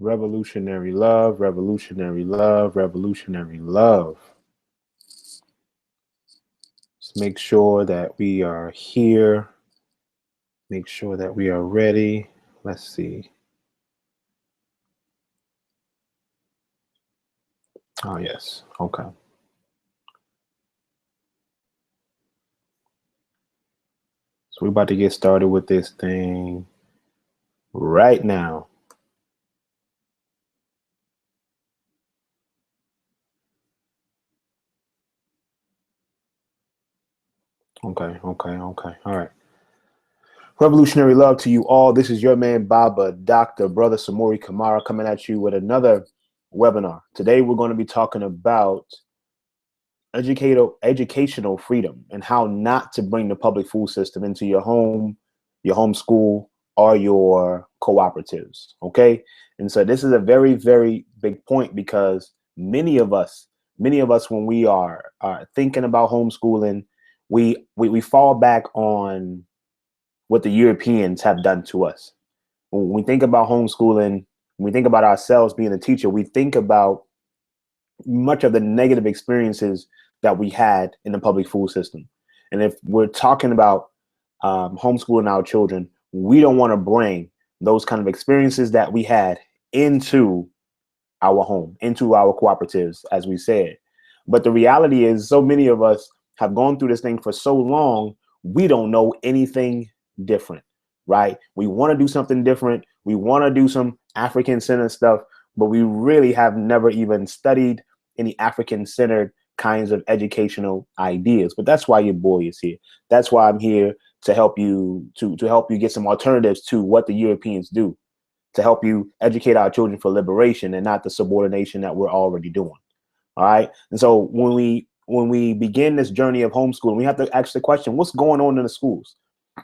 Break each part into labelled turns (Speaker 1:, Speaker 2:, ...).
Speaker 1: Revolutionary love, revolutionary love, revolutionary love. Let's make sure that we are here. Make sure that we are ready. Let's see. Oh, yes. Okay. So we're about to get started with this thing right now. Okay. All right. Revolutionary love to you all. This is your man, Baba, Dr. Brother Samori Kamara, coming at you with another webinar. Today, we're going to be talking about educational freedom and how not to bring the public school system into your home, your homeschool, or your cooperatives. Okay. And so this is a very, very big point because many of us, when we are thinking about homeschooling, we fall back on what the Europeans have done to us. When we think about homeschooling, when we think about ourselves being a teacher, we think about much of the negative experiences that we had in the public school system. And if we're talking about homeschooling our children, we don't want to bring those kind of experiences that we had into our home, into our cooperatives, as we said. But the reality is, so many of us have gone through this thing for so long, we don't know anything different, right? We want to do something different. We want to do some African-centered stuff, but we really have never even studied any African-centered kinds of educational ideas. But that's why your boy is here. That's why I'm here to help you to help you get some alternatives to what the Europeans do, to help you educate our children for liberation and not the subordination that we're already doing. All right. And so when we begin this journey of homeschooling, we have to ask the question, what's going on in the schools?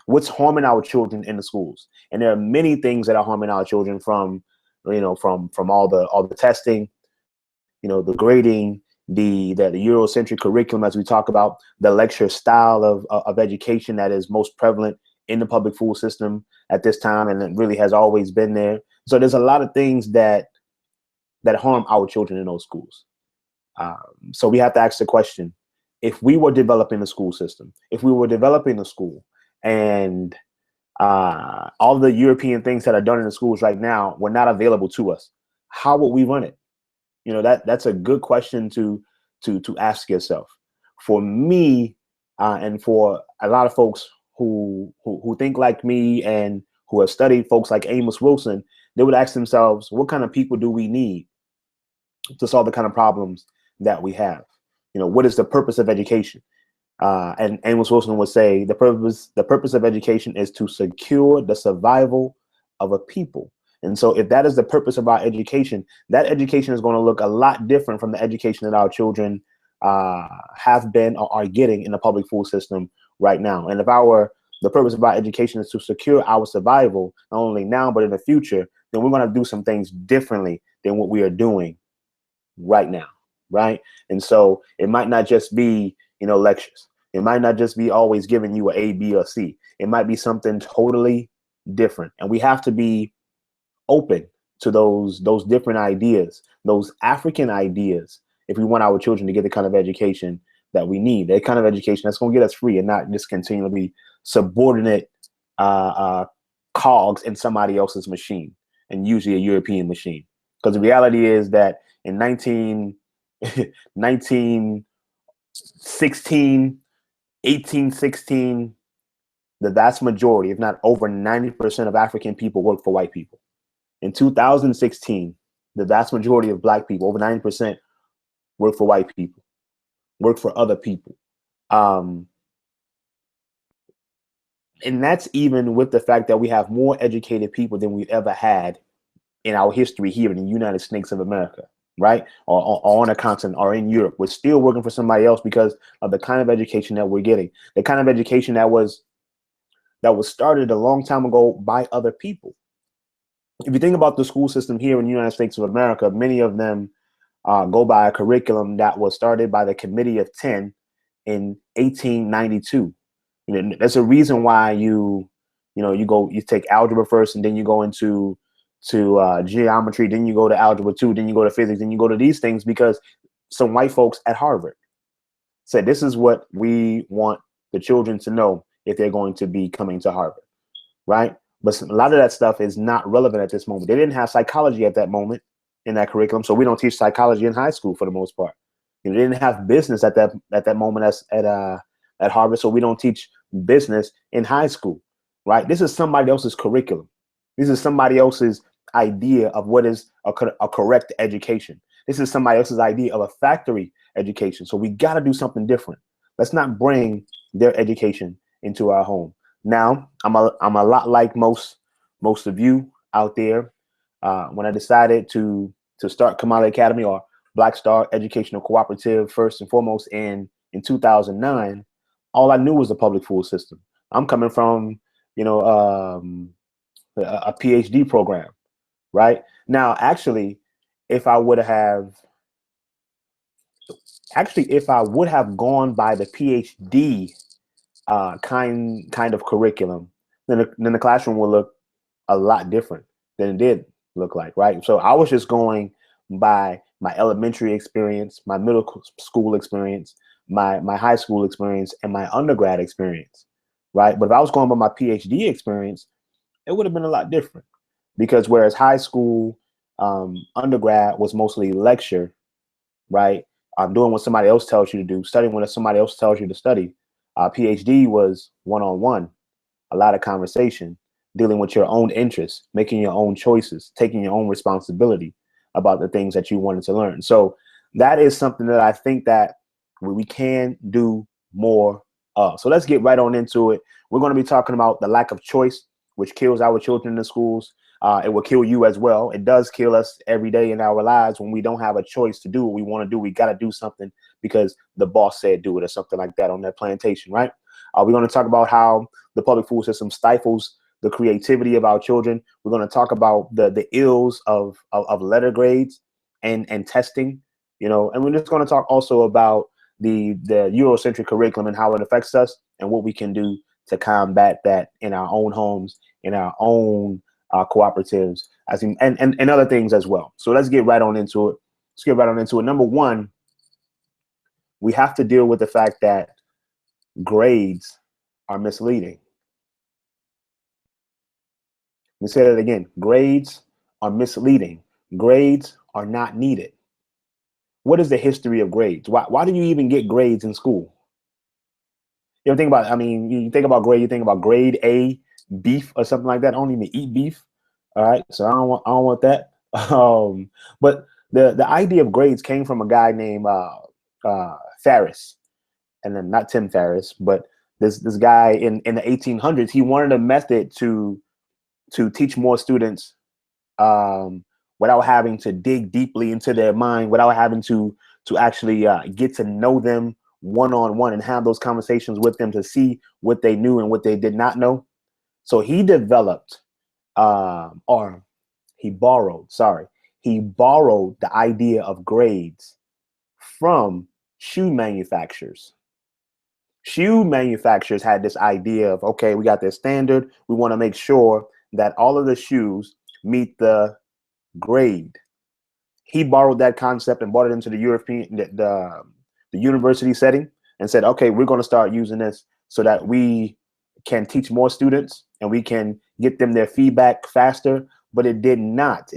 Speaker 1: What's harming our children in the schools? And there are many things that are harming our children from all the testing, the grading, the Eurocentric curriculum, as we talk about, the lecture style of education that is most prevalent in the public school system at this time, and it really has always been there. So there's a lot of things that harm our children in those schools. So we have to ask the question: if we were developing the school system, if we were developing a school, and all the European things that are done in the schools right now were not available to us, how would we run it? That's a good question to ask yourself. For me, and for a lot of folks who think like me and who have studied folks like Amos Wilson, they would ask themselves, what kind of people do we need to solve the kind of problems that we have? What is the purpose of education? And Amos Wilson would say the purpose of education is to secure the survival of a people. And so if that is the purpose of our education, that education is going to look a lot different from the education that our children have been or are getting in the public school system right now. And if the purpose of our education is to secure our survival, not only now, but in the future, then we're going to do some things differently than what we are doing right now. Right. And so it might not just be, lectures. It might not just be always giving you a B, or C. It might be something totally different. And we have to be open to those different ideas, those African ideas, if we want our children to get the kind of education that we need, that kind of education that's going to get us free and not just continually be subordinate cogs in somebody else's machine, and usually a European machine. Because the reality is that in 1916, 1816, the vast majority, if not over 90% of African people work for white people. In 2016, the vast majority of Black people, over 90%, work for white people, work for other people. And that's even with the fact that we have more educated people than we've ever had in our history here in the United States of America, right? Or on a continent, or in Europe. We're still working for somebody else because of the kind of education that we're getting, the kind of education that was started a long time ago by other people. If you think about the school system here in the United States of America, many of them go by a curriculum that was started by the Committee of 10 in 1892. There's a reason why you take algebra first, and then you go into to geometry, then you go to algebra 2, then you go to physics, then you go to these things, because some white folks at Harvard said this is what we want the children to know if they're going to be coming to Harvard, right? But a lot of that stuff is not relevant at this moment. They didn't have psychology at that moment in that curriculum, so we don't teach psychology in high school for the most part. You know, they didn't have business at that moment at Harvard, so we don't teach business in high school, right? This is somebody else's curriculum. This is somebody else's idea of what is a correct education. This is somebody else's idea of a factory education. So we got to do something different. Let's not bring their education into our home. Now, I'm a lot like most of you out there. When I decided to start Kamala Academy, or Black Star Educational Cooperative, first and foremost in 2009, all I knew was the public school system. I'm coming from, you know, a PhD program, right? Now, actually, if I would have gone by the PhD kind of curriculum, then the classroom would look a lot different than it did look like, right? So I was just going by my elementary experience, my middle school experience, my high school experience, and my undergrad experience, right? But if I was going by my PhD experience, it would have been a lot different, because whereas high school, undergrad was mostly lecture, right? Doing what somebody else tells you to do, studying what somebody else tells you to study. PhD was one-on-one, a lot of conversation, dealing with your own interests, making your own choices, taking your own responsibility about the things that you wanted to learn. So that is something that I think that we can do more of. So let's get right on into it. We're going to be talking about the lack of choice, which kills our children in the schools. It will kill you as well. It does kill us every day in our lives when we don't have a choice to do what we want to do. We got to do something because the boss said do it, or something like that on that plantation, right? We're going to talk about how the public school system stifles the creativity of our children. We're going to talk about the ills of letter grades and testing, you know, and we're just going to talk also about the Eurocentric curriculum and how it affects us and what we can do to combat that in our own homes, in our own cooperatives, and other things as well. So let's get right on into it. Number one, we have to deal with the fact that grades are misleading. Let me say that again. Grades are misleading. Grades are not needed. What is the history of grades? Why do you even get grades in school? You ever think about, I mean, you think about grade, you think about grade A beef or something like that. I don't even eat beef. All right. So I don't want that. But the idea of grades came from a guy named Ferris, and then not Tim Ferriss, but this guy in the 1800s. He wanted a method to teach more students without having to dig deeply into their mind, without having to actually get to know them one-on-one and have those conversations with them to see what they knew and what they did not know. So he developed, or he borrowed the idea of grades from shoe manufacturers. Shoe manufacturers had this idea of, okay, we got this standard. We want to make sure that all of the shoes meet the grade. He borrowed that concept and brought it into the university setting and said, okay, we're going to start using this so that we can teach more students and we can get them their feedback faster. But it did not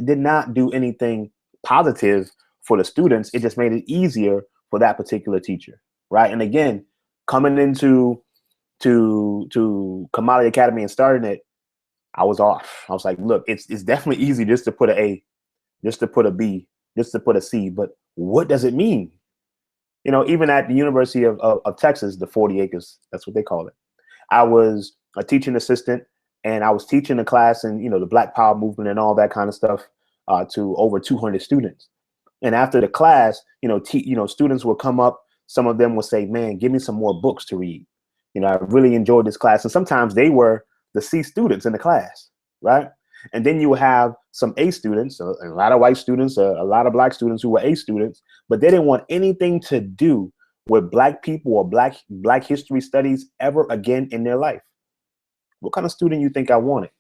Speaker 1: do anything positive for the students. It just made it easier for that particular teacher, right? And again, coming into Kamali Academy and starting it, I was off. I was like, look, it's definitely easy just to put an A, just to put a B, just to put a C. But what does it mean? You know, even at the University of Texas, the 40 acres, that's what they call it. I was a teaching assistant and I was teaching a class in, you know, the Black Power movement and all that kind of stuff to over 200 students. And after the class, you know, students would come up. Some of them would say, man, give me some more books to read. You know, I really enjoyed this class. And sometimes they were the C students in the class, right? And then you have some A students, a lot of white students, a lot of black students who were A students, but they didn't want anything to do with black people or black history studies ever again in their life. What kind of student you think I wanted?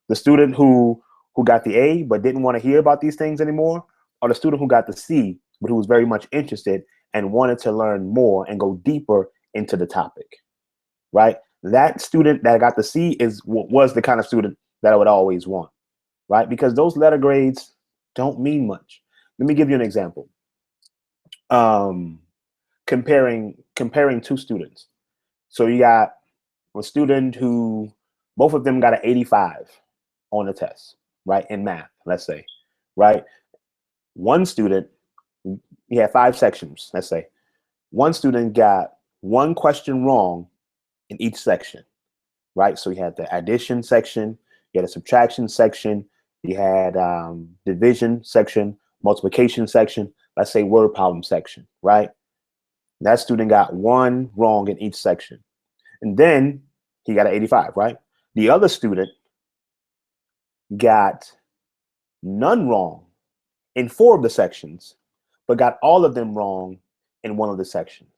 Speaker 1: The student who who got the A but didn't want to hear about these things anymore, or the student who got the C but who was very much interested and wanted to learn more and go deeper into the topic, right? That student that got the C was the kind of student that I would always want, right? Because those letter grades don't mean much. Let me give you an example. Comparing two students. So you got a student who both of them got an 85 on the test, right? In math, let's say, right? One student, he had 5 sections, let's say. One student got one question wrong in each section, right? So you had the addition section, you had a subtraction section, you had division section, multiplication section, let's say word problem section, right? That student got one wrong in each section. And then he got an 85, right? The other student got none wrong in 4 of the sections, but got all of them wrong in 1 of the sections.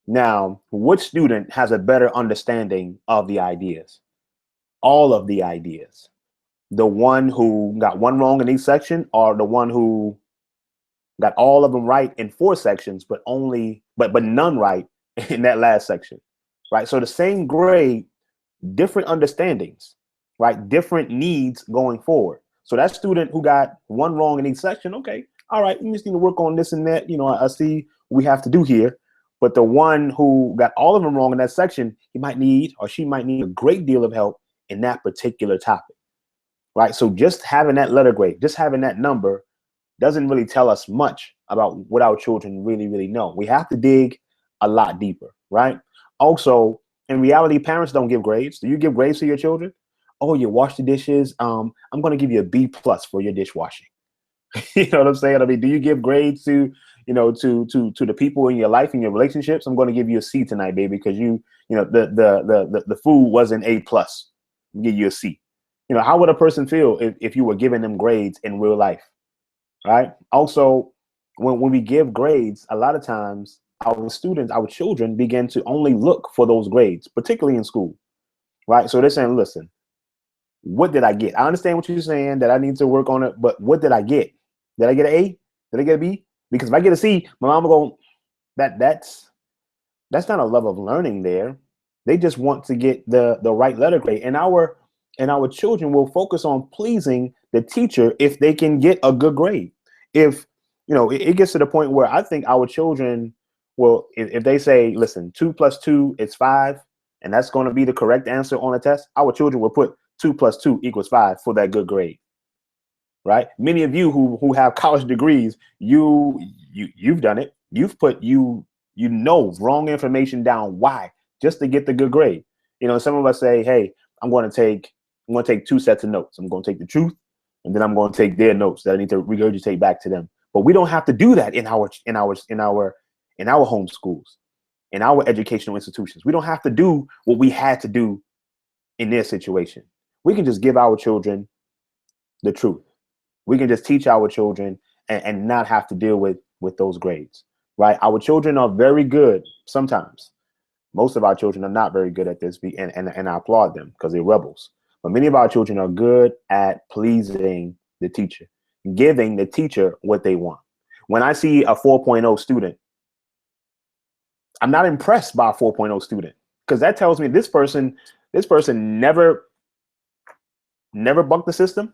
Speaker 1: Now, which student has a better understanding of the ideas? All of the ideas. The one who got 1 wrong in each section, or the one who got all of them right in 4 sections, but none right in that last section, right? So the same grade, different understandings, right? Different needs going forward. So that student who got 1 wrong in each section, okay, all right, we just need to work on this and that. I see what we have to do here. But the one who got all of them wrong in that section, he might need, or she might need, a great deal of help in that particular topic, right? So just having that letter grade, just having that number doesn't really tell us much about what our children really, really know. We have to dig a lot deeper, right? Also, in reality, parents don't give grades. Do you give grades to your children? Oh, you wash the dishes. I'm going to give you a B+ for your dishwashing. You know what I'm saying? I mean, do you give grades to the people in your life and your relationships? I'm going to give you a C tonight, baby, because the food wasn't A+. I'll give you a C. How would a person feel if you were giving them grades in real life, right? Also, when we give grades, a lot of times our children begin to only look for those grades, particularly in school, right? So they're saying, listen, what did I get? I understand what you're saying, that I need to work on it, but what did I get? Did I get an A? Did I get a B? Because if I get a C, my mom will go, that's not a love of learning there. They just want to get the right letter grade. And our children will focus on pleasing the teacher if they can get a good grade. If it gets to the point where I think our children will, if they say, listen, 2 + 2 is 5, and that's going to be the correct answer on the test, our children will put 2 + 2 = 5 for that good grade. Right? Many of you who have college degrees, you've done it. You've put wrong information down. Why? Just to get the good grade. Some of us say, hey, I'm going to take 2 sets of notes. I'm going to take the truth, and then I'm going to take their notes that I need to regurgitate back to them. But we don't have to do that in our homeschools, in our educational institutions. We don't have to do what we had to do in their situation. We can just give our children the truth. We can just teach our children and not have to deal with those grades, right? Our children are very good sometimes. Most of our children are not very good at this, and I applaud them because they're rebels. But many of our children are good at pleasing the teacher, giving the teacher what they want. When I see a 4.0 student, I'm not impressed by a 4.0 student, because that tells me this person never bucked the system.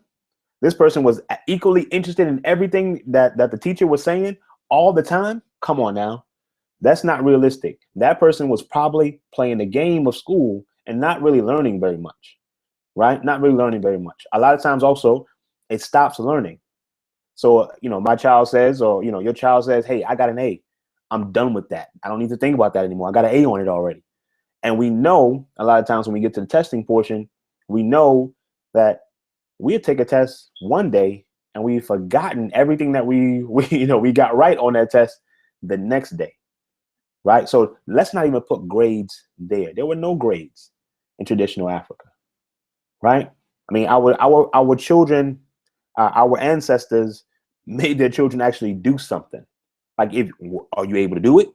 Speaker 1: This person was equally interested in everything that the teacher was saying all the time. Come on now. That's not realistic. That person was probably playing the game of school and not really learning very much, right? Not really learning very much. A lot of times also, it stops learning. So, my child says, or, your child says, hey, I got an A. I'm done with that. I don't need to think about that anymore. I got an A on it already. And we know a lot of times when we get to the testing portion, we know that we'll take a test one day and we've forgotten everything that we got right on that test the next day, right? So let's not even put grades there. There were no grades in traditional Africa, right? I mean, our children, our ancestors made their children actually do something. Like, are you able to do it?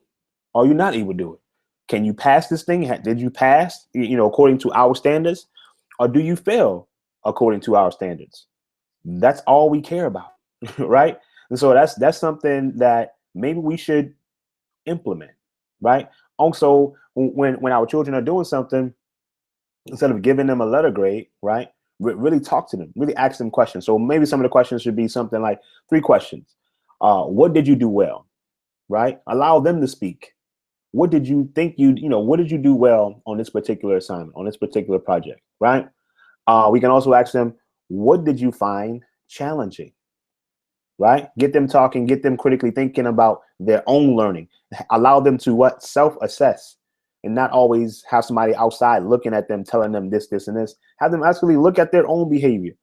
Speaker 1: Are you not able to do it? Can you pass this thing? Did you pass, according to our standards, or do you fail according to our standards? That's all we care about, right? And so that's something that maybe we should implement, right? Also, when our children are doing something, instead of giving them a letter grade, right? Really talk to them, really ask them questions. So maybe some of the questions should be something like 3 questions. What did you do well, right? Allow them to speak. What did you think what did you do well on this particular assignment, on this particular project, right? We can also ask them, what did you find challenging, right? Get them talking, get them critically thinking about their own learning. Allow them to self-assess, and not always have somebody outside looking at them, telling them this, this, and this. Have them actually look at their own behavior.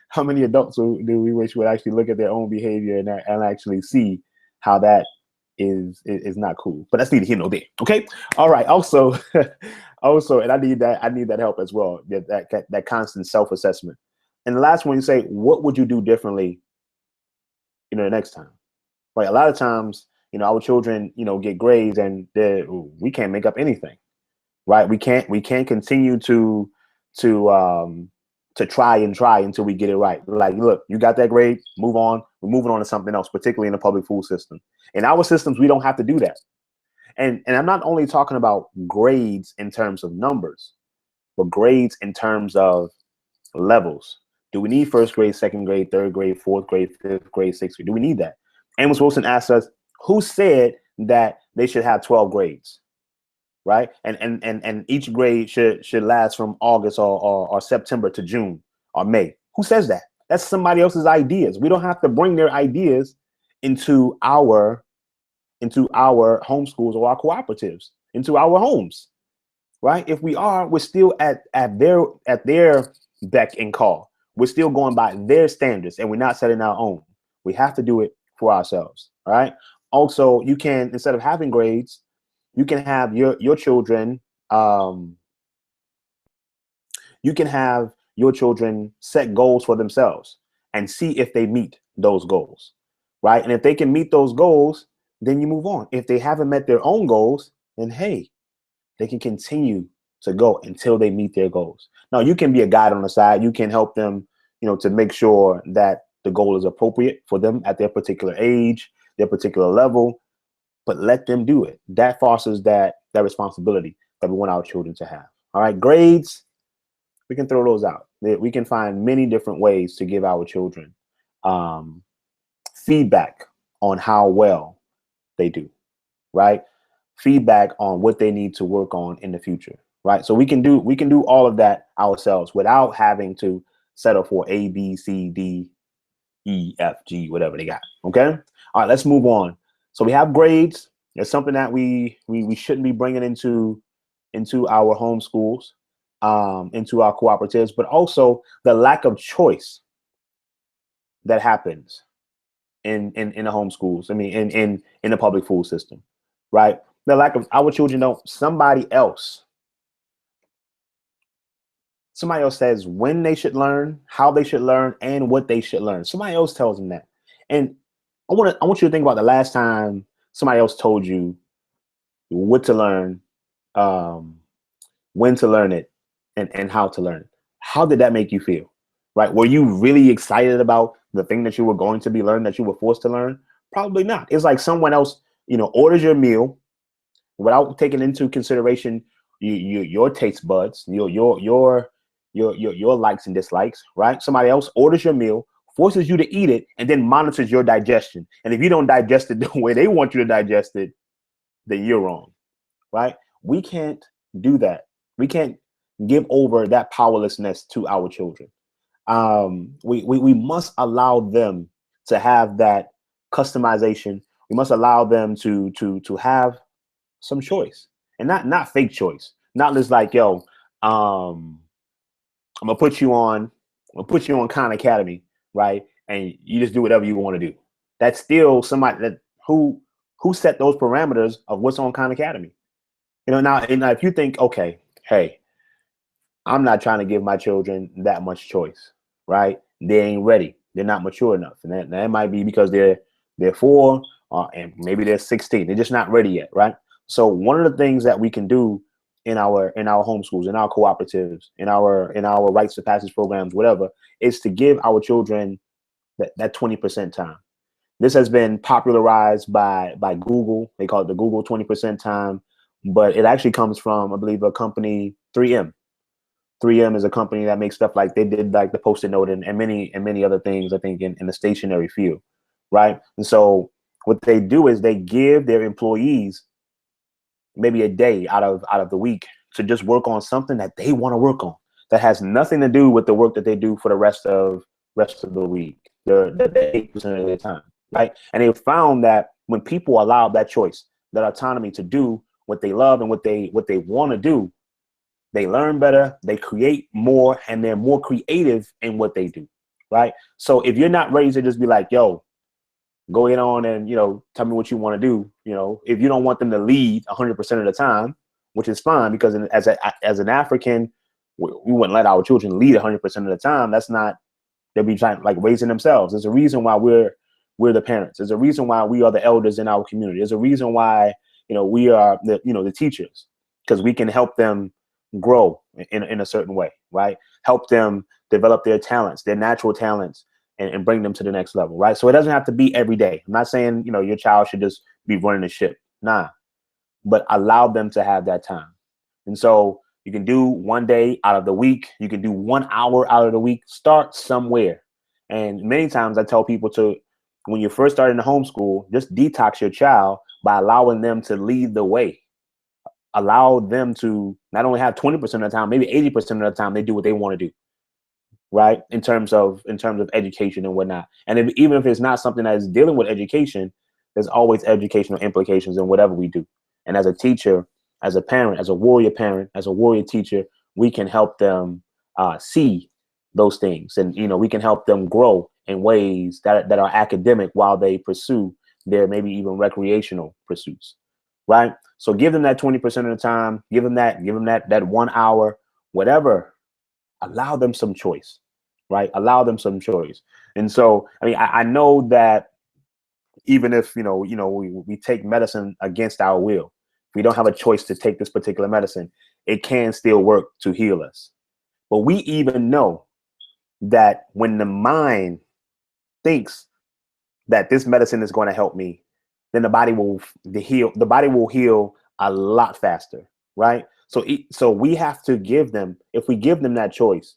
Speaker 1: How many adults do we wish would actually look at their own behavior and actually see how that is not cool? But that's neither here nor there. Okay. All right. Also, and I need that help as well. That constant self-assessment. And the last one, you say, what would you do differently, the next time? Right. A lot of times, our children, get grades and we can't make up anything. Right. We can't continue to try until we get it right. Like, look, you got that grade, move on. We're moving on to something else, particularly in the public school system. In our systems, we don't have to do that. And I'm not only talking about grades in terms of numbers, but grades in terms of levels. Do we need first grade, second grade, third grade, fourth grade, fifth grade, sixth grade? Do we need that? Amos Wilson asked us, who said that they should have 12 grades? Right? And each grade should last from August or September to June or May. Who says that? That's somebody else's ideas. We don't have to bring their ideas into our homeschools or our cooperatives, into our homes. Right? If we are, we're still at their beck and call. We're still going by their standards, and we're not setting our own. We have to do it for ourselves. All right. Also, you can, instead of having grades, you can have your children. You can have your children set goals for themselves and see if they meet those goals, right? And if they can meet those goals, then you move on. If they haven't met their own goals, then hey, they can continue to go until they meet their goals. Now, you can be a guide on the side. You can help them, to make sure that the goal is appropriate for them at their particular age, their particular level. But let them do it. That fosters that responsibility that we want our children to have. All right, grades, we can throw those out. We can find many different ways to give our children feedback on how well they do, right? Feedback on what they need to work on in the future, right? So we can do all of that ourselves without having to settle for A, B, C, D, E, F, G, whatever they got. Okay. All right, let's move on. So we have grades. It's something that we shouldn't be bringing into our homeschools, into our cooperatives, but also the lack of choice that happens in the homeschools. I mean, in the public school system, right? The lack of, our children don't. Somebody else says when they should learn, how they should learn, and what they should learn. Somebody else tells them that. And I want you to think about the last time somebody else told you what to learn, when to learn it, and how to learn it. How did that make you feel? Right? Were you really excited about the thing that you were going to be learning, that you were forced to learn? Probably not. It's like someone else, orders your meal without taking into consideration your taste buds, your likes and dislikes, right? Somebody else orders your meal, forces you to eat it, and then monitors your digestion. And if you don't digest it the way they want you to digest it, then you're wrong, right? We can't do that. We can't give over that powerlessness to our children. We must allow them to have that customization. We must allow them to have some choice, and not fake choice. Not just like, yo, I'm gonna put you on Khan Academy, right? And you just do whatever you want to do. That's still somebody that who set those parameters of what's on Khan Academy. Now if you think, okay, hey, I'm not trying to give my children that much choice, right? They ain't ready. They're not mature enough, and that might be because they're 4 and maybe they're 16. They're just not ready yet, right? So one of the things that we can do in our homeschools, in our cooperatives, in our rites of passage programs, whatever, is to give our children that 20% time. This has been popularized by Google. They call it the Google 20% time, but it actually comes from, I believe, a company, 3M. 3M is a company that makes stuff like they did like the Post-it note and many other things, I think, in the stationary field, right? And so what they do is they give their employees maybe a day out of the week to just work on something that they want to work on that has nothing to do with the work that they do for the rest of the week, the 8% of their time, right? And they found that when people allow that choice, that autonomy to do what they love and what they want to do, they learn better, they create more, and they're more creative in what they do, right? So if you're not ready to just be like, yo, go in on and, tell me what you want to do. If you don't want them to lead 100% of the time, which is fine, because as an African, we wouldn't let our children lead 100% of the time. That's not, they'll be trying like raising themselves. There's a reason why we're the parents. There's a reason why we are the elders in our community. There's a reason why, we are the teachers, because we can help them grow in a certain way, right? Help them develop their talents, their natural talents, and bring them to the next level, right? So it doesn't have to be every day. I'm not saying, your child should just be running the ship. Nah, but allow them to have that time. And so you can do one day out of the week. You can do 1 hour out of the week. Start somewhere. And many times I tell people to, when you're first starting to homeschool, just detox your child by allowing them to lead the way. Allow them to not only have 20% of the time, maybe 80% of the time they do what they want to do, right? In terms of education and whatnot. And even if it's not something that is dealing with education, there's always educational implications in whatever we do. And as a teacher, as a parent, as a warrior parent, as a warrior teacher, we can help them see those things. And, we can help them grow in ways that are academic while they pursue their maybe even recreational pursuits, right? So give them that 20% of the time, give them that 1 hour, whatever. Allow them some choice, right? Allow them some choice. And so, I mean, I know that even if, we take medicine against our will, we don't have a choice to take this particular medicine, it can still work to heal us. But we even know that when the mind thinks that this medicine is going to help me, then the body will heal a lot faster, right? So we have to give them, if we give them that choice,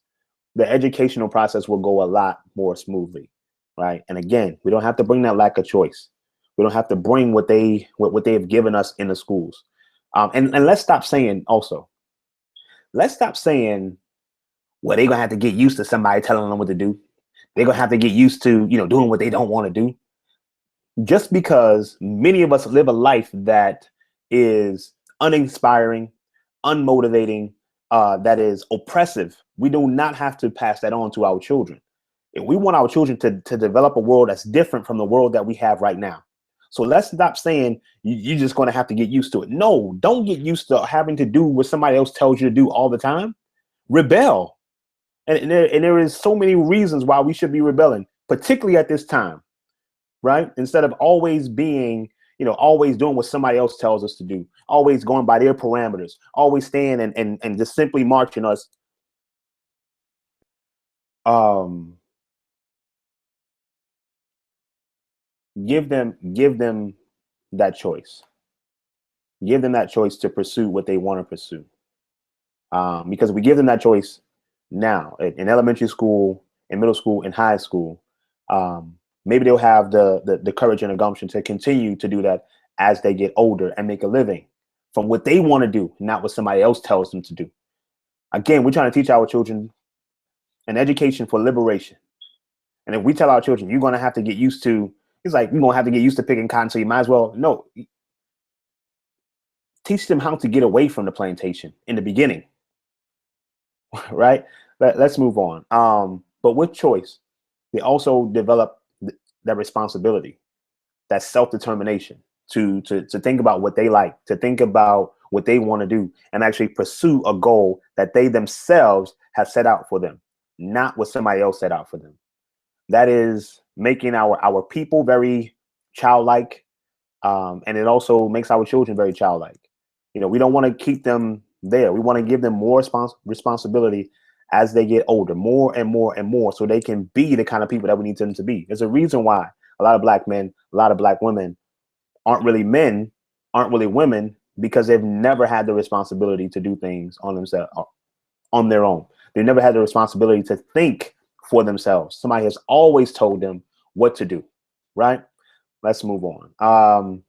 Speaker 1: the educational process will go a lot more smoothly, right? And again, we don't have to bring that lack of choice. We don't have to bring what they have given us in the schools. And let's stop saying also, well, they're gonna have to get used to somebody telling them what to do. They're gonna have to get used to, doing what they don't want to do. Just because many of us live a life that is uninspiring, unmotivating, that is oppressive, we do not have to pass that on to our children. If we want our children to develop a world that's different from the world that we have right now. So let's stop saying you're just going to have to get used to it. No, don't get used to having to do what somebody else tells you to do all the time. Rebel. And there is so many reasons why we should be rebelling, particularly at this time, right? Instead of always being, always doing what somebody else tells us to do, always going by their parameters, always staying and just simply marching us. Give them that choice. Give them that choice to pursue what they want to pursue. Because we give them that choice now in elementary school, in middle school, in high school, maybe they'll have the courage and the gumption to continue to do that as they get older and make a living from what they want to do, not what somebody else tells them to do. Again, we're trying to teach our children an education for liberation. And if we tell our children, you're going to have to get used to, it's like, you're going to have to get used to picking cotton, so you might as well, no. Teach them how to get away from the plantation in the beginning, right? Let's move on. But with choice, they also develop that responsibility, that self-determination to think about what they like, to think about what they want to do, and actually pursue a goal that they themselves have set out for them, not what somebody else set out for them. That is making our people very childlike, and it also makes our children very childlike. We don't want to keep them there. We want to give them more responsibility as they get older, more and more and more, so they can be the kind of people that we need them to be. There's a reason why a lot of black men, a lot of black women aren't really men, aren't really women, because they've never had the responsibility to do things on themselves, on their own. They never had the responsibility to think for themselves. Somebody has always told them what to do, right? Let's move on.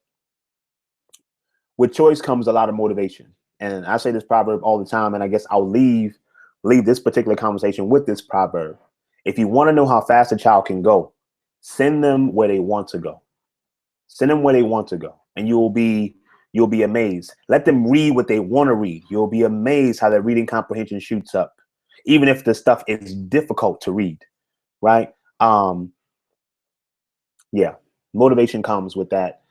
Speaker 1: With choice comes a lot of motivation. And I say this proverb all the time, and I guess I'll leave this particular conversation with this proverb. If you want to know how fast a child can go, send them where they want to go. Send them where they want to go, and you'll be amazed. Let them read what they want to read. You'll be amazed how their reading comprehension shoots up, even if the stuff is difficult to read, right? Yeah, motivation comes with that.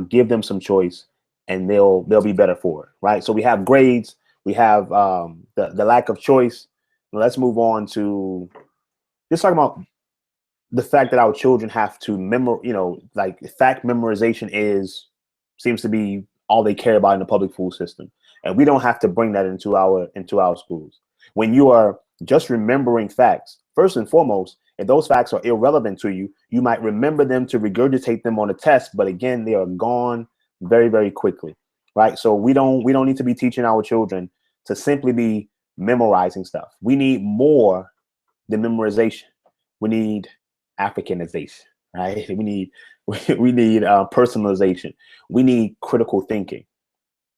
Speaker 1: Give them some choice, and they'll be better for it, right? So we have grades, we have the lack of choice. Let's move on to just talking about the fact that our children have to like fact memorization seems to be all they care about in the public school system, and we don't have to bring that into our schools. When you are just remembering facts, first and foremost, if those facts are irrelevant to you, you might remember them to regurgitate them on a test, but again, they are gone very, very quickly, right? So we don't need to be teaching our children to simply be memorizing stuff. We need more than memorization. We need Africanization, right? We need personalization. We need critical thinking,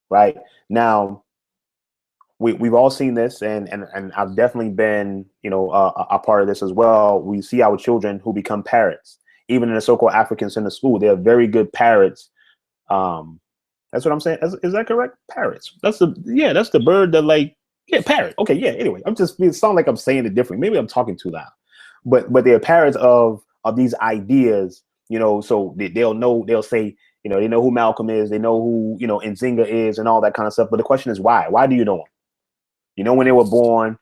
Speaker 1: right? Now, we've all seen this, and I've definitely been, a part of this as well. We see our children who become parrots, even in the so-called African Center School. They're very good parrots. That's what I'm saying. Is that correct? Parrots. That's the bird that parrot. Okay, yeah. Anyway, it sounds like I'm saying it different. Maybe I'm talking too loud. But they're parrots of these ideas, so they'll say, they know who Malcolm is, they know who, Nzinga is, and all that kind of stuff. But the question is, why? Why do you know them? When they were born,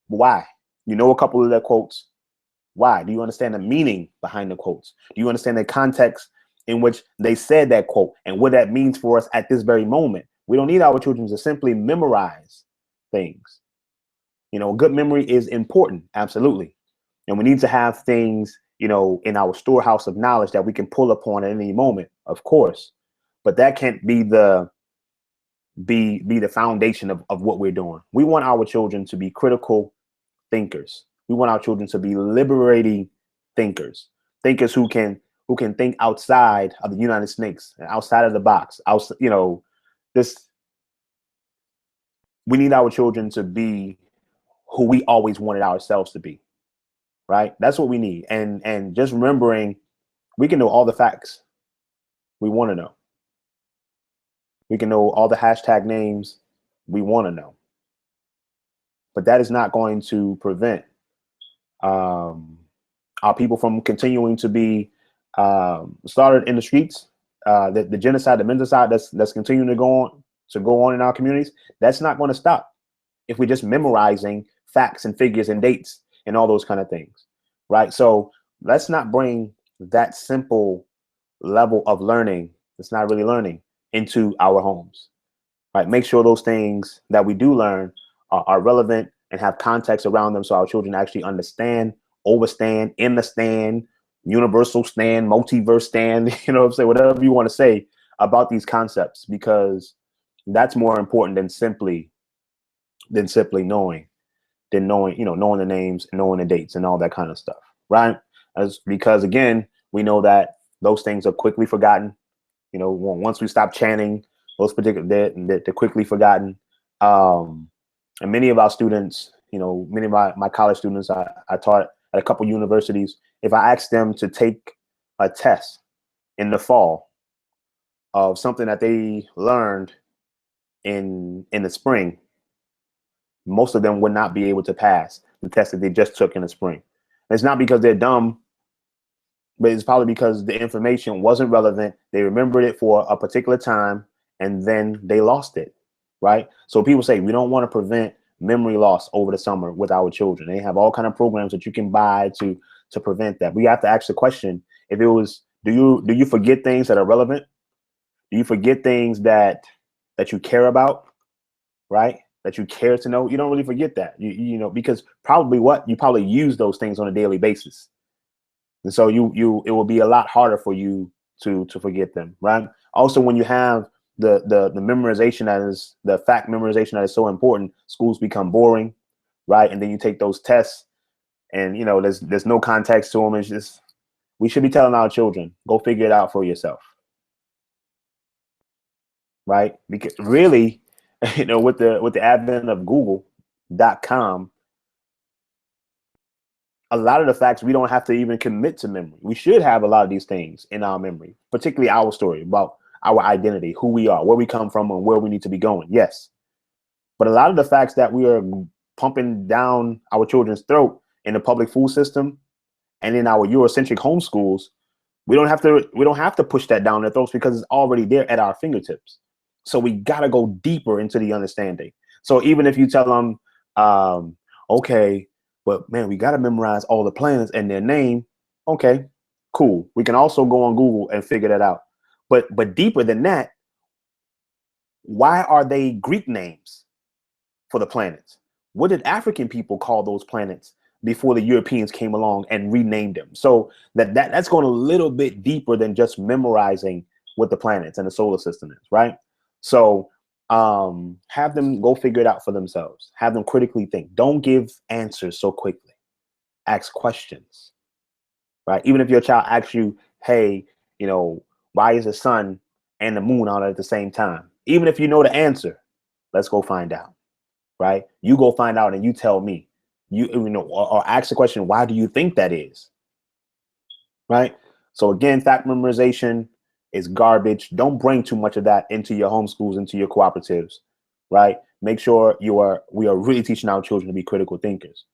Speaker 1: why? A couple of their quotes. Why? Do you understand the meaning behind the quotes? Do you understand the context in which they said that quote and what that means for us at this very moment? We don't need our children to simply memorize things. Good memory is important, absolutely. And we need to have things, in our storehouse of knowledge that we can pull upon at any moment, of course. But that can't be the foundation of what we're doing. We want our children to be critical thinkers. We want our children to be liberating thinkers who can think outside of the United States, outside of the box. We need our children to be who we always wanted ourselves to be. Right? That's what we need. And just remembering, we can know all the facts we want to know. We can know all the hashtag names we want to know. But that is not going to prevent our people from continuing to be slaughtered in the streets. The genocide, the menticide that's continuing to go on in our communities. That's not going to stop if we're just memorizing facts and figures and dates and all those kind of things, right? So let's not bring that simple level of learning, it's not really learning, into our homes, right? Make sure those things that we do learn are relevant and have context around them, so our children actually understand, overstand, understand, universal stand, multiverse stand, say whatever you want to say about these concepts, because that's more important than simply knowing the names, knowing the dates and all that kind of stuff, right? Because again, we know that those things are quickly forgotten. Once we stop chanting those particular, they're quickly forgotten. And many of our students, many of my college students, I taught at a couple universities. If I asked them to take a test in the fall of something that they learned in the spring, most of them would not be able to pass the test that they just took in the spring. And it's not because they're dumb, but it's probably because the information wasn't relevant. They remembered it for a particular time and then they lost it, right? So people say we don't want to prevent memory loss over the summer with our children. They have all kind of programs that you can buy to prevent that. We have to ask the question, if it was, do you forget things that are relevant? Do you forget things that you care about? right? That you care to know, you don't really forget that. You know, because probably you probably use those things on a daily basis. And so it will be a lot harder for you to forget them, right? Also, when you have the memorization, that is the fact memorization, that is so important, schools become boring, right? And then you take those tests, and you know there's no context to them. It's just, we should be telling our children, go figure it out for yourself, right? Because really, you know, with the advent of Google.com, a lot of the facts we don't have to even commit to memory. We should have a lot of these things in our memory, particularly our story about our identity, who we are, where we come from, and where we need to be going. Yes, but a lot of the facts that we are pumping down our children's throat in the public school system and in our Eurocentric homeschools, we don't have to push that down their throats because it's already there at our fingertips. So we got to go deeper into the understanding. So even if you tell them, okay, but man, we got to memorize all the planets and their name. Okay, cool. We can also go on Google and figure that out. But deeper than that, why are they Greek names for the planets? What did African people call those planets before the Europeans came along and renamed them? So that's going a little bit deeper than just memorizing what the planets and the solar system is, right? So have them go figure it out for themselves. Have them critically think. Don't give answers so quickly. Ask questions, right? Even if your child asks you, hey, you know, why is the sun and the moon out at the same time? Even if you know the answer, let's go find out, right? You go find out and you tell me. You know, or ask the question, why do you think that is? Right? So again, fact memorization is garbage. Don't bring too much of that into your homeschools, into your cooperatives, right? Make sure we are really teaching our children to be critical thinkers,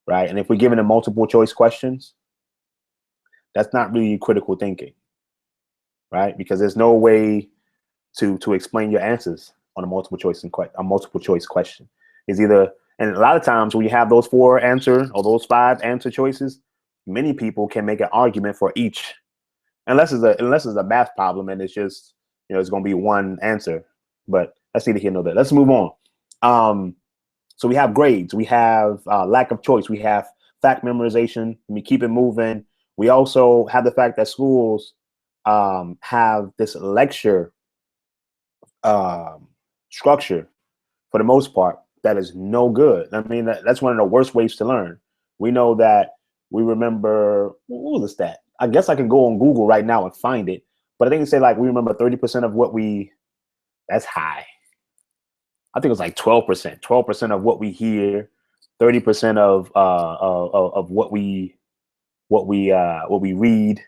Speaker 1: right? And if we're giving them multiple choice questions, that's not really critical thinking, right? Because there's no way to explain your answers on a multiple choice question. Is either, and a lot of times when you have those 4 answer or those 5 answer choices, many people can make an argument for each, unless it's a math problem and it's just, you know, it's going to be one answer. But that's neither here nor there. Let's move on. So we have grades, we have lack of choice, we have fact memorization. We keep it moving. We also have the fact that schools have this lecture structure for the most part that is no good. I mean, that's one of the worst ways to learn. We know that we remember, what was the stat? I guess I can go on Google right now and find it, but I think it say like we remember 30% of what that's high. I think it was like 12% of what we hear, 30% of what we read,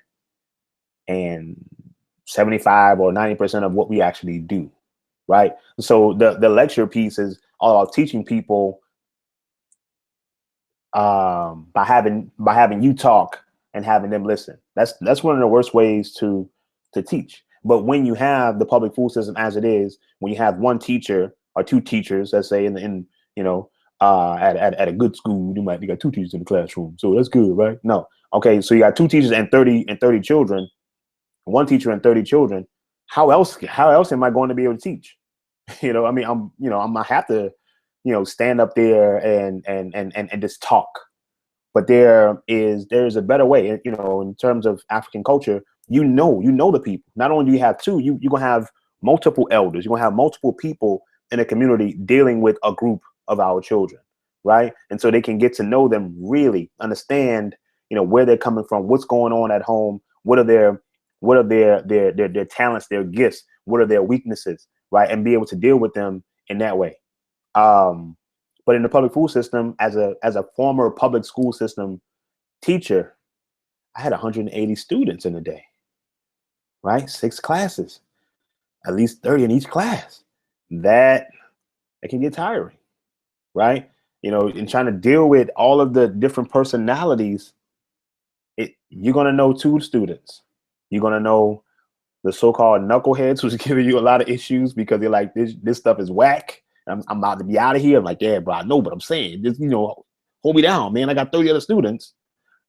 Speaker 1: and 75 or 90% of what we actually do. Right. So the lecture piece is all about teaching people by having you talk and having them listen. That's one of the worst ways to teach. But when you have the public school system as it is, when you have one teacher or 2 teachers, let's say in you know, at a good school, you got 2 teachers in the classroom, so that's good, right? No, okay, so you got 2 teachers and 30 children, 1 teacher and 30 children. How else am I going to be able to teach? You know, I mean, I'm gonna have to, you know, stand up there and just talk. But there's a better way. You know, in terms of African culture, you know the people. Not only do you have 2, you're gonna have multiple elders. You're gonna have multiple people in a community dealing with a group of our children, right? And so they can get to know them, really understand, you know, where they're coming from, what's going on at home, what are their talents, their gifts, what are their weaknesses, right? And be able to deal with them in that way. But in the public school system, as a former public school system teacher, I had 180 students in a day, right? 6 classes, at least 30 in each class. That it can get tiring, right? You know, in trying to deal with all of the different personalities, you're gonna know 2 students. You're gonna know the so-called knuckleheads who's giving you a lot of issues because they're like, this stuff is whack. I'm about to be out of here. I'm like, yeah, bro, I know, but I'm saying, just, you know, hold me down, man. I got 30 other students.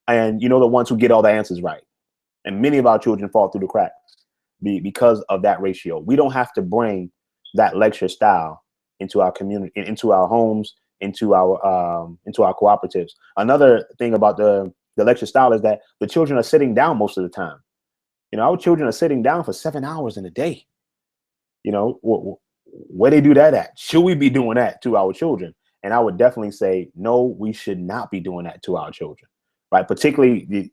Speaker 1: And you know, the ones who get all the answers right. And many of our children fall through the cracks because of that ratio. We don't have to bring that lecture style into our community, into our homes, into our cooperatives. Another thing about the lecture style is that the children are sitting down most of the time. Our children are sitting down for 7 hours in a day. Where they do that at? Should we be doing that to our children? And I would definitely say, no, we should not be doing that to our children, right? Particularly,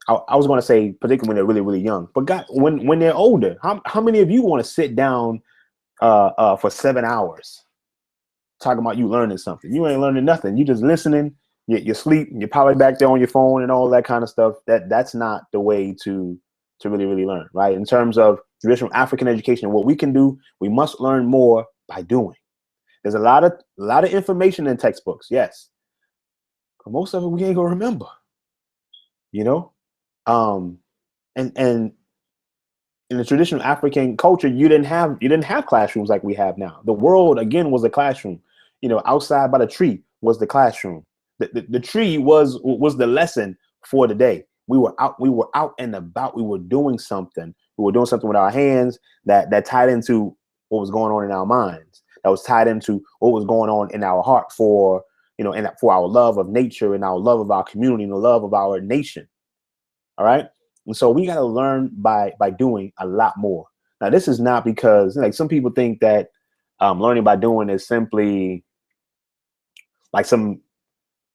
Speaker 1: I was going to say, particularly when they're really, really young. But God, when they're older, how many of you want to sit down for 7 hours talking about you learning something? You ain't learning nothing. You just listening. You sleep. You're probably back there on your phone and all that kind of stuff. That's not the way to really, really learn, right? In terms of traditional African education, what we can do, we must learn more by doing. There's a lot of information in textbooks, yes, but most of it we ain't gonna remember, and in the traditional African culture, you didn't have classrooms like we have now. The world again was a classroom. Outside by the tree was the classroom. The tree was the lesson for the day. We were out and about. We were doing something. We were doing something with our hands that tied into what was going on in our minds. That was tied into what was going on in our heart for and for our love of nature and our love of our community and the love of our nation. All right. And so we got to learn by doing a lot more. Now, this is not because like some people think that learning by doing is simply like some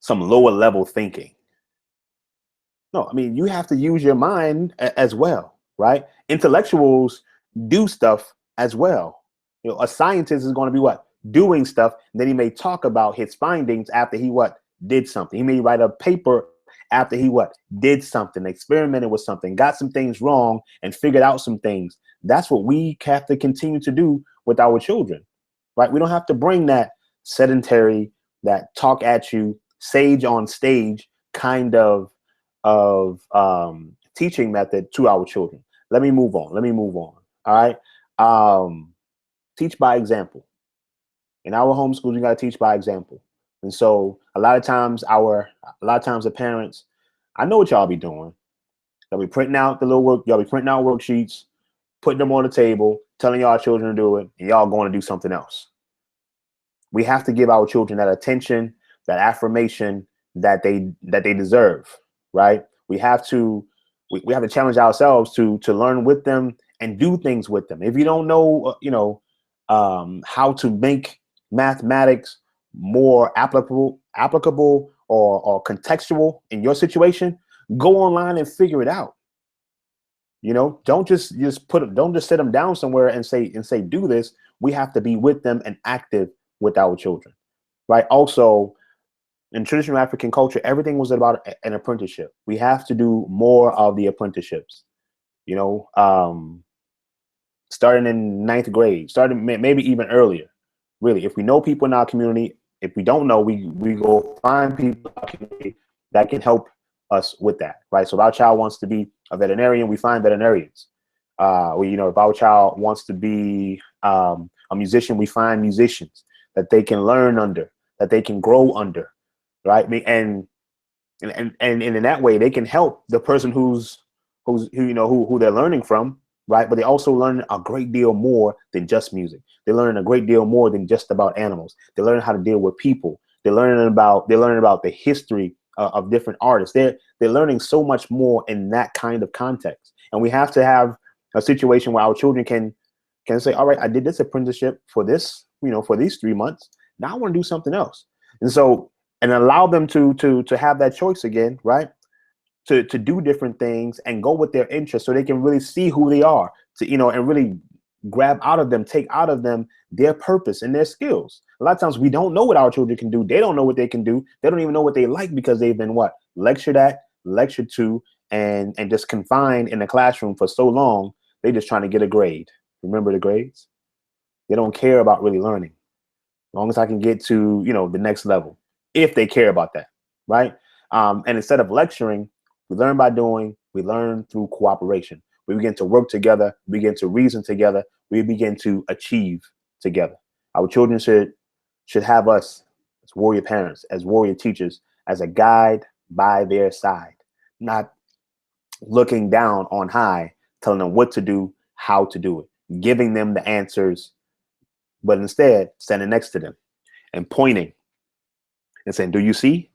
Speaker 1: lower level thinking. No, I mean, you have to use your mind as well, right? Intellectuals do stuff as well. A scientist is going to be what? Doing stuff. And then he may talk about his findings after he did something. He may write a paper after he did something, experimented with something, got some things wrong and figured out some things. That's what we have to continue to do with our children, right? We don't have to bring that sedentary, that talk at you, sage on stage kind of teaching method to our children. Let me move on. All right. Teach by example. In our homeschools, you got to teach by example. And so a lot of times the parents, I know what y'all be doing. Y'all be printing out worksheets, putting them on the table, telling y'all children to do it, and y'all going to do something else. We have to give our children that attention, that affirmation that they deserve, right? We have to challenge ourselves to learn with them and do things with them. If you don't know, how to make mathematics more applicable or contextual in your situation, go online and figure it out. Don't just sit them down somewhere and say do this. We have to be with them and active with our children, right? Also, in traditional African culture, everything was about an apprenticeship. We have to do more of the apprenticeships, starting in 9th grade, starting maybe even earlier. Really, if we know people in our community, if we don't know, we go find people in our community that can help us with that, right? So if our child wants to be a veterinarian, we find veterinarians. If our child wants to be a musician, we find musicians that they can learn under, that they can grow under, right? And in that way, they can help the person who they're learning from, right? But they also learn a great deal more than just music. They learn a great deal more than just about animals. They learn how to deal with people. They're learning about the history of different artists. They're learning so much more in that kind of context. And we have to have a situation where our children can say, all right, I did this apprenticeship for this, for these 3 months. Now I want to do something else. And allow them to have that choice again, right? To do different things and go with their interests so they can really see who they are, and really take out of them their purpose and their skills. A lot of times we don't know what our children can do. They don't know what they can do. They don't even know what they like because they've been lectured to, and just confined in the classroom for so long. They're just trying to get a grade. Remember the grades? They don't care about really learning. As long as I can get to, the next level, if they care about that, right? And instead of lecturing, we learn by doing. We learn through cooperation. We begin to work together. We begin to reason together. We begin to achieve together. Our children should have us as warrior parents, as warrior teachers, as a guide by their side, not looking down on high, telling them what to do, how to do it, giving them the answers but instead standing next to them and pointing and saying, do you see?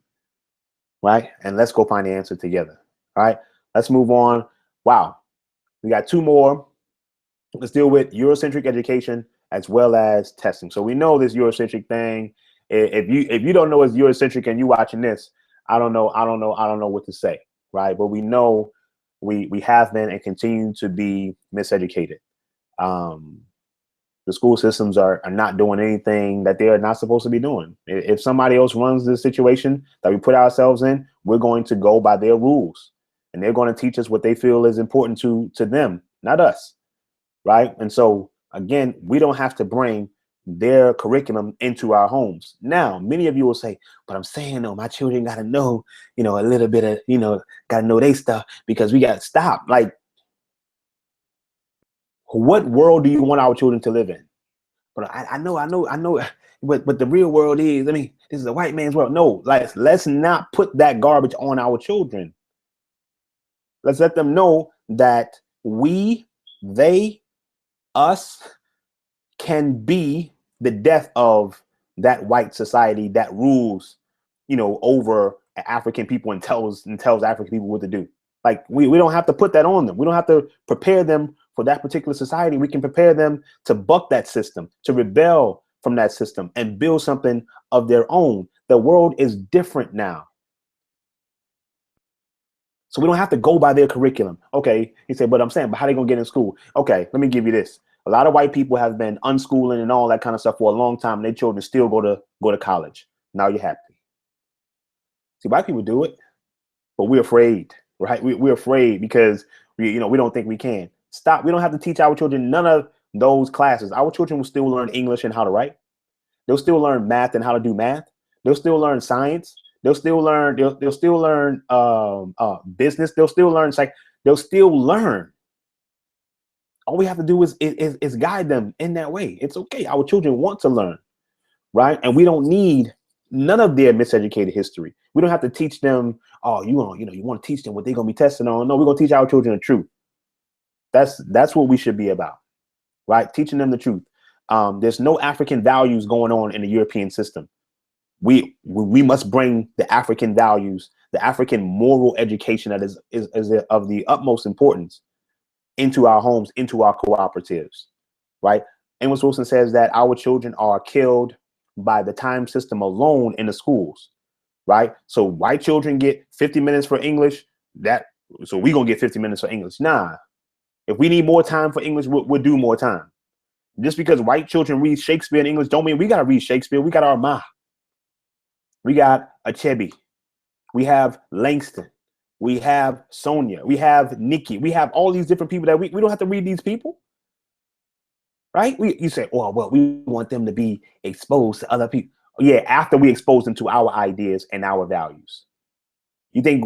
Speaker 1: Right? And let's go find the answer together. All right, let's move on. Wow, we got two more. Let's deal with Eurocentric education as well as testing. So we know this Eurocentric thing. If you don't know it's Eurocentric and you watching this, I don't know what to say, right? But we know we have been and continue to be miseducated. The school systems are not doing anything that they are not supposed to be doing. If somebody else runs the situation that we put ourselves in, we're going to go by their rules, and they're going to teach us what they feel is important to them, not us. Right. And so, again, we don't have to bring their curriculum into our homes. Now, many of you will say, but I'm saying, no, my children got to know, a little bit of, got to know they stuff because we got to stop. Like, what world do you want our children to live in? But I know. But the real world is, this is a white man's world. No, let's not put that garbage on our children. Let's let them know that they, us can be the death of that white society that rules, over African people and tells African people what to do. Like we don't have to put that on them. We don't have to prepare them for that particular society. We can prepare them to buck that system, to rebel from that system and build something of their own. The world is different now. So we don't have to go by their curriculum. Okay, he said, but how are they gonna get in school? Okay, let me give you this. A lot of white people have been unschooling and all that kind of stuff for a long time, and their children still go to college. Now you're happy. See, white people do it, but we're afraid, right? We're afraid because we don't think we can. Stop. We don't have to teach our children none of those classes. Our children will still learn English and how to write. They'll still learn math and how to do math. They'll still learn science. They'll still learn. They'll still learn business. They'll still learn They'll still learn. All we have to do is guide them in that way. It's okay. Our children want to learn, right? And we don't need none of their miseducated history. We don't have to teach them. Oh, you want to teach them what they're gonna be testing on? No, we're gonna teach our children the truth. That's what we should be about, right? Teaching them the truth. There's no African values going on in the European system. We must bring the African values, the African moral education that is of the utmost importance into our homes, into our cooperatives, right? Amos Wilson says that our children are killed by the time system alone in the schools, right? So white children get 50 minutes for English, so we're gonna get 50 minutes for English. Nah, if we need more time for English, we'll do more time. Just because white children read Shakespeare in English don't mean we gotta read Shakespeare. We got Armagh, we got Achebe, we have Langston, we have Sonia, we have Nikki, we have all these different people that we don't have to read these people, right? You say, oh, well, we want them to be exposed to other people. Yeah, after we expose them to our ideas and our values. You think,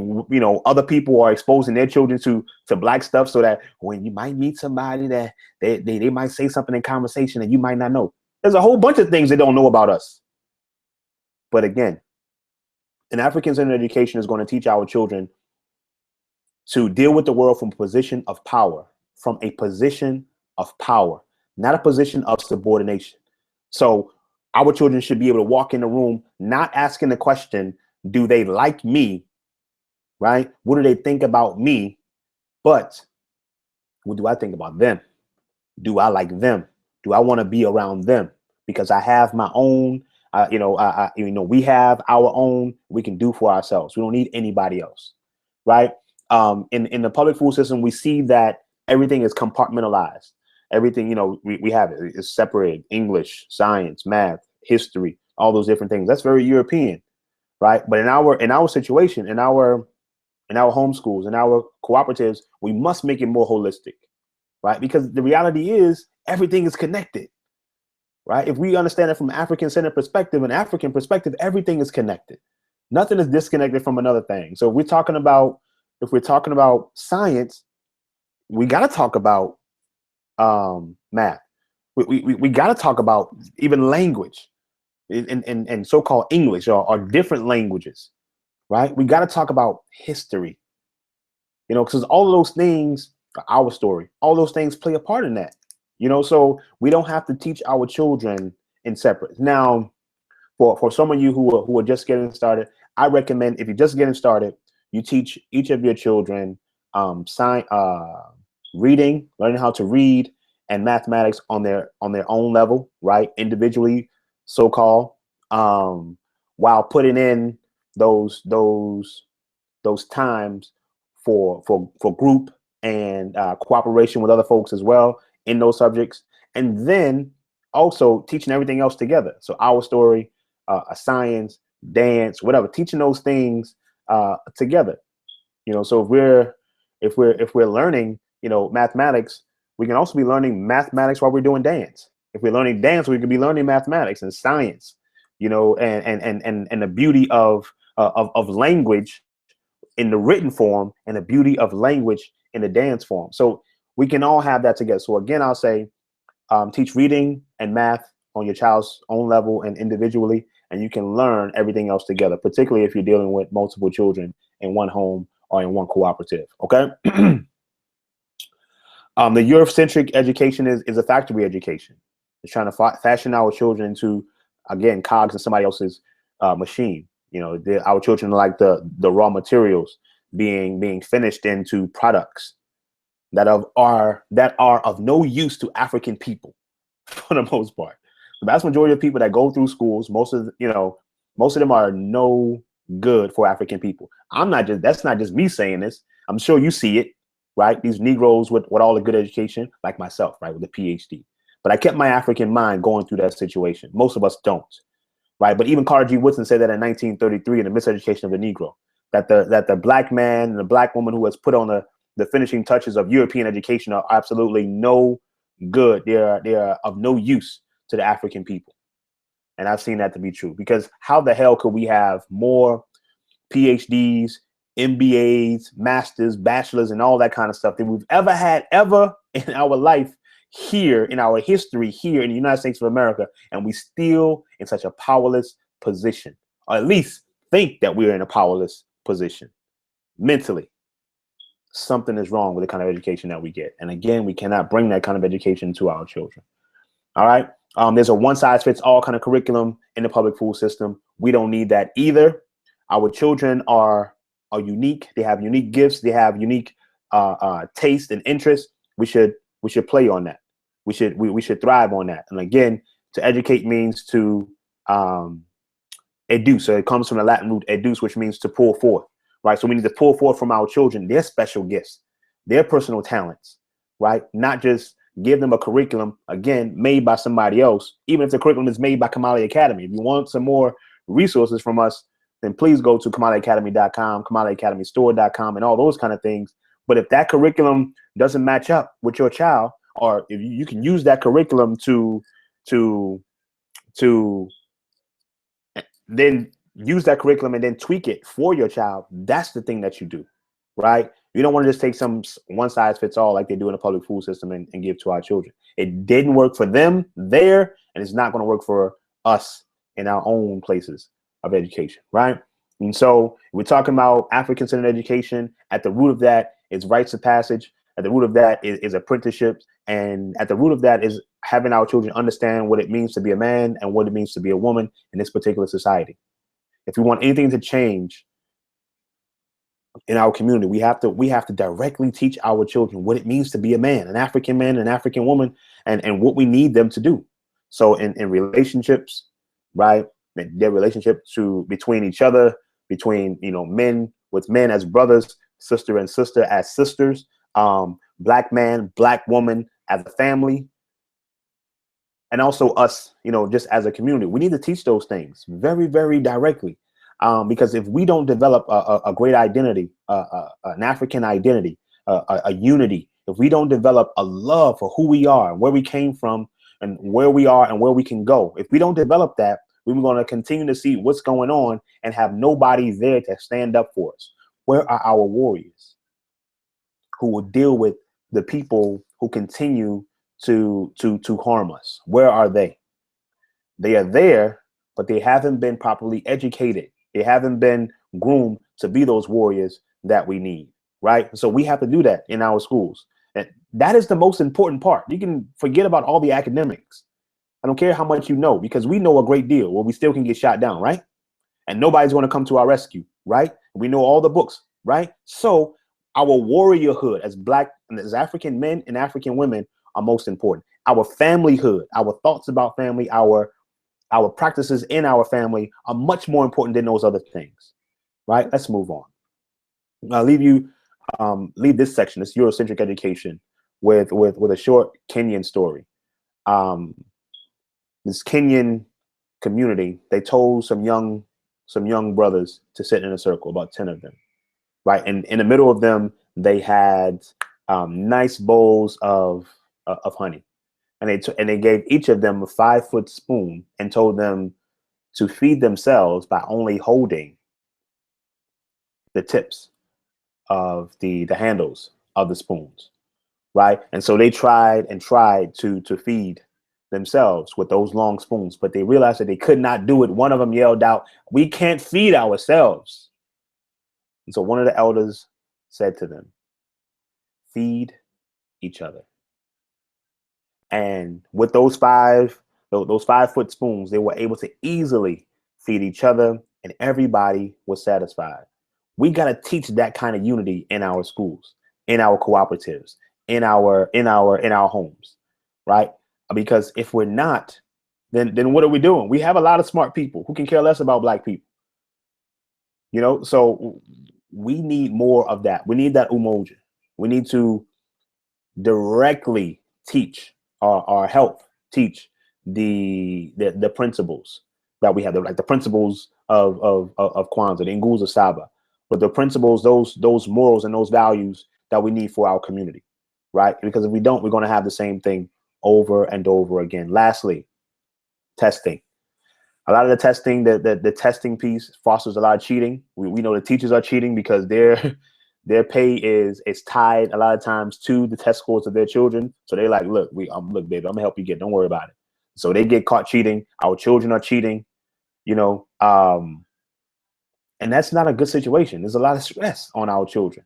Speaker 1: other people are exposing their children to black stuff so that when you might meet somebody that they might say something in conversation that you might not know. There's a whole bunch of things they don't know about us. But again, an African-centered education is going to teach our children to deal with the world from a position of power, not a position of subordination. So our children should be able to walk in the room, not asking the question, do they like me? Right? What do they think about me? But what do I think about them? Do I like them? Do I want to be around them? Because I have my own, we have our own, we can do for ourselves. We don't need anybody else, right? In the public school system, we see that everything is compartmentalized. Everything, we have it. It's separated: English, science, math, history, all those different things. That's very European, right? But in our situation, in our homeschools, in our cooperatives, we must make it more holistic, right? Because the reality is everything is connected, right? If we understand it from an African-centered perspective, an African perspective, everything is connected. Nothing is disconnected from another thing. So if we're talking about science, we got to talk about math. We got to talk about even language and so-called English or different languages, right? We got to talk about history, because all of those things are our story. All those things play a part in that. So we don't have to teach our children in separate. Now, for some of you who are just getting started, I recommend, if you're just getting started, you teach each of your children reading, learning how to read, and mathematics on their own level, right? Individually, so called, while putting in those times for group and cooperation with other folks as well in those subjects, and then also teaching everything else together. So our story, a science, dance, whatever, teaching those things together. So if we're learning, mathematics, we can also be learning mathematics while we're doing dance. If we're learning dance, we could be learning mathematics and science, and the beauty of language in the written form and the beauty of language in the dance form. So we can all have that together. So again, I'll say, teach reading and math on your child's own level and individually, and you can learn everything else together, particularly if you're dealing with multiple children in one home or in one cooperative. Okay. The Eurocentric education is a factory education. It's trying to fashion our children into, again, cogs in somebody else's machine. Our children are like the raw materials being finished into products that are of no use to African people for the most part. The vast majority of people that go through schools, most of them are no good for African people. That's not just me saying this. I'm sure you see it, right? These Negroes with all the good education, like myself, right, with a PhD. But I kept my African mind going through that situation. Most of us don't, right? But even Carter G. Woodson said that in 1933 in The Miseducation of the Negro, that the black man and the black woman who has put on the finishing touches of European education are absolutely no good. They are of no use to the African people. And I've seen that to be true, because how the hell could we have more PhDs, MBAs, masters, bachelors, and all that kind of stuff than we've ever had in our life here, in our history here in the United States of America, and we still in such a powerless position, or at least think that we're in a powerless position mentally? Something is wrong with the kind of education that we get. And again, we cannot bring that kind of education to our children. All right. There's a one-size-fits-all kind of curriculum in the public school system. We don't need that either. Our children are unique. They have unique gifts. They have unique taste and interests. We should play on that. We should thrive on that. And again, to educate means to educe. So it comes from the Latin root educe, which means to pull forth. Right. So we need to pull forth from our children their special gifts, their personal talents. Right. Not just give them a curriculum, again, made by somebody else, even if the curriculum is made by Kamali Academy. If you want some more resources from us, then please go to KamaliAcademy.com, KamaliAcademyStore.com, and all those kind of things. But if that curriculum doesn't match up with your child, or if you can use that curriculum to then use that curriculum and then tweak it for your child, that's the thing that you do, right? You don't want to just take some one size fits all like they do in the public school system and give to our children. It didn't work for them there, and it's not going to work for us in our own places of education, right? And so we're talking about African-centered education. At the root of that is rites of passage. At the root of that is apprenticeships. And at the root of that is having our children understand what it means to be a man and what it means to be a woman in this particular society. If we want anything to change in our community, we have to directly teach our children what it means to be a man, an African woman, and what we need them to do. So in relationships, right, their relationship between each other, between men with men as brothers, sister and sister as sisters, black man, black woman as a family, and also us, just as a community. We need to teach those things very, very directly. Because if we don't develop a great identity, an African identity, a unity, if we don't develop a love for who we are, where we came from, and where we are and where we can go, if we don't develop that, we're going to continue to see what's going on and have nobody there to stand up for us. Where are our warriors who will deal with the people who continue to harm us? Where are they? They are there, but they haven't been properly educated. They haven't been groomed to be those warriors that we need, right? So we have to do that in our schools. And That is the most important part. You can forget about all the academics. I don't care how much you know, because we know a great deal, where we still can get shot down, right? And nobody's going to come to our rescue, right? We know all the books, right? So our warriorhood as Black and as African men and African women are most important. Our familyhood, our thoughts about family, our practices in our family are much more important than those other things, right? Let's move on. I'll leave this section, this Eurocentric education, with a short Kenyan story. This Kenyan community, they told some young brothers to sit in a circle, about 10 of them, right? And in the middle of them, they had nice bowls of honey, and they gave each of them a 5-foot spoon and told them to feed themselves by only holding the tips of the handles of the spoons, right? And so they tried to feed themselves with those long spoons, but they realized that they could not do it. One of them yelled out, "We can't feed ourselves." And so one of the elders said to them, "Feed each other." And with those 5-foot spoons, they were able to easily feed each other, and everybody was satisfied. We got to teach that kind of unity in our schools, in our cooperatives, in our homes, right? Because if we're not, then what are we doing? We have a lot of smart people who can care less about Black people, so we need more of that. We need that umoja. We need to directly teach or help teach the principles that we have, like the principles of Kwanzaa, the Nguzo Saba, but the principles, those morals and those values that we need for our community, right? Because if we don't, we're going to have the same thing over and over again. Lastly, testing. A lot of the testing, the testing piece fosters a lot of cheating. We know the teachers are cheating because their pay is tied a lot of times to the test scores of their children. So they're like, look, baby, I'm gonna help you get. Don't worry about it. So they get caught cheating. Our children are cheating, and that's not a good situation. There's a lot of stress on our children,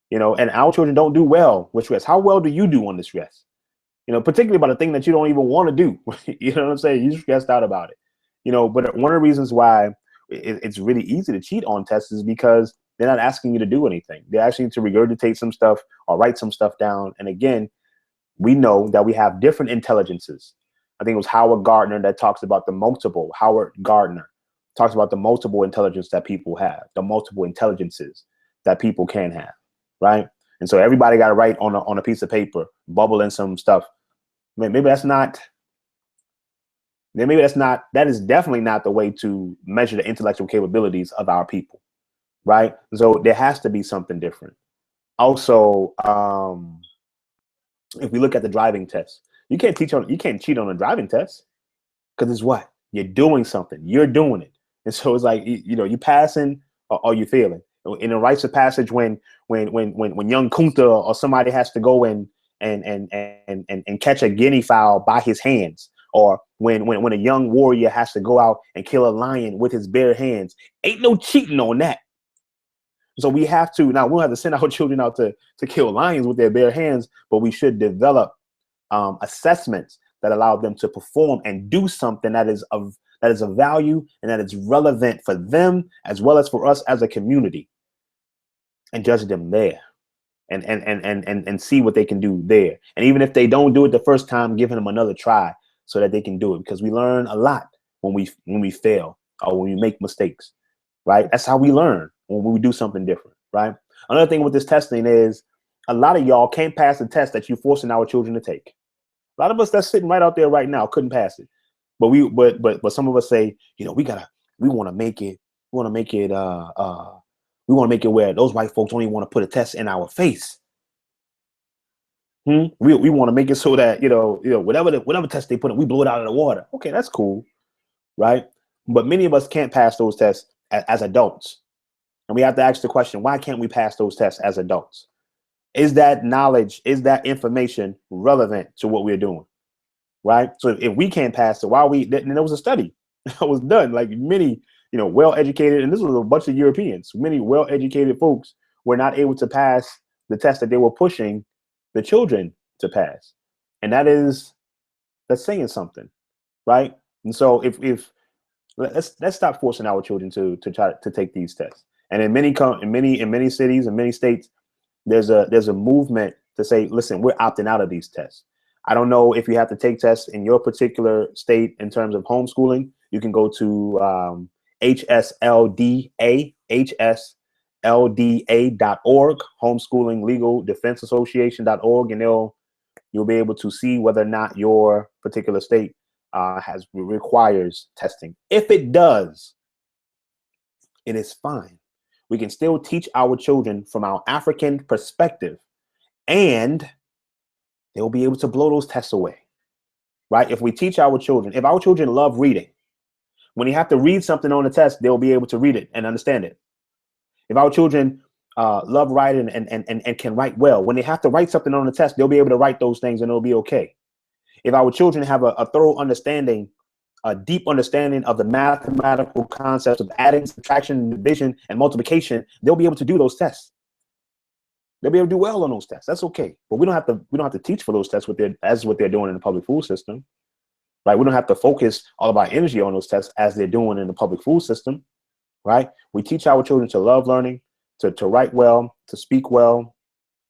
Speaker 1: and our children don't do well with stress. How well do you do on the stress? Particularly about a thing that you don't even want to do. You know what I'm saying? You're stressed out about it. But one of the reasons why it's really easy to cheat on tests is because they're not asking you to do anything. They're asking you to regurgitate some stuff or write some stuff down. And again, we know that we have different intelligences. I think it was Howard Gardner that talks about Howard Gardner talks about the multiple intelligence that people have, the multiple intelligences that people can have, right? And so everybody got to write on a piece of paper, bubble in some stuff. Maybe that is definitely not the way to measure the intellectual capabilities of our people, right? So there has to be something different. Also, if we look at the driving test, you can't cheat on a driving test, because it's what? You're doing something. You're doing it. And so it's like, you passing or you failing. In the rites of passage, when young Kunta or somebody has to go and catch a guinea fowl by his hands, or when a young warrior has to go out and kill a lion with his bare hands, ain't no cheating on that. So we don't have to send our children out to kill lions with their bare hands, but we should develop assessments that allow them to perform and do something that is of value and that is relevant for them as well as for us as a community, and judge them there, and see what they can do there. And even if they don't do it the first time, giving them another try so that they can do it, because we learn a lot when we fail or when we make mistakes, right? That's how we learn, when we do something different, right? Another thing with this testing is a lot of y'all can't pass the test that you're forcing our children to take. A lot of us that's sitting right out there right now couldn't pass it, but some of us say, we want to make it where those white folks don't even want to put a test in our face. We want to make it so that whatever test they put in, we blow it out of the water. Okay, that's cool, right? But many of us can't pass those tests as adults, and we have to ask the question: why can't we pass those tests as adults? Is that knowledge, is that information relevant to what we're doing, right? So if we can't pass it, then there was a study that was done, like many, well-educated, and this was a bunch of Europeans, many well-educated folks were not able to pass the test that they were pushing the children to pass. And that's saying something, right? And so if let's stop forcing our children to try to take these tests. And in many cities and many states, there's a movement to say, listen, we're opting out of these tests. I don't know if you have to take tests in your particular state in terms of homeschooling. You can go to hslda.org, Homeschooling Legal Defense Association.org, and you'll be able to see whether or not your particular state requires testing. If it does, it is fine. We can still teach our children from our African perspective, and they'll be able to blow those tests away, right? If we teach our children, if our children love reading, when you have to read something on the test, they'll be able to read it and understand it. If our children love writing and can write well, when they have to write something on the test, they'll be able to write those things and it'll be okay. If our children have a thorough understanding, a deep understanding of the mathematical concepts of adding, subtraction, division, and multiplication, they'll be able to do those tests. They'll be able to do well on those tests. That's okay. But we don't have to teach for those tests what they're doing in the public school system. Right? We don't have to focus all of our energy on those tests as they're doing in the public school system. Right? We teach our children to love learning, to write well, to speak well,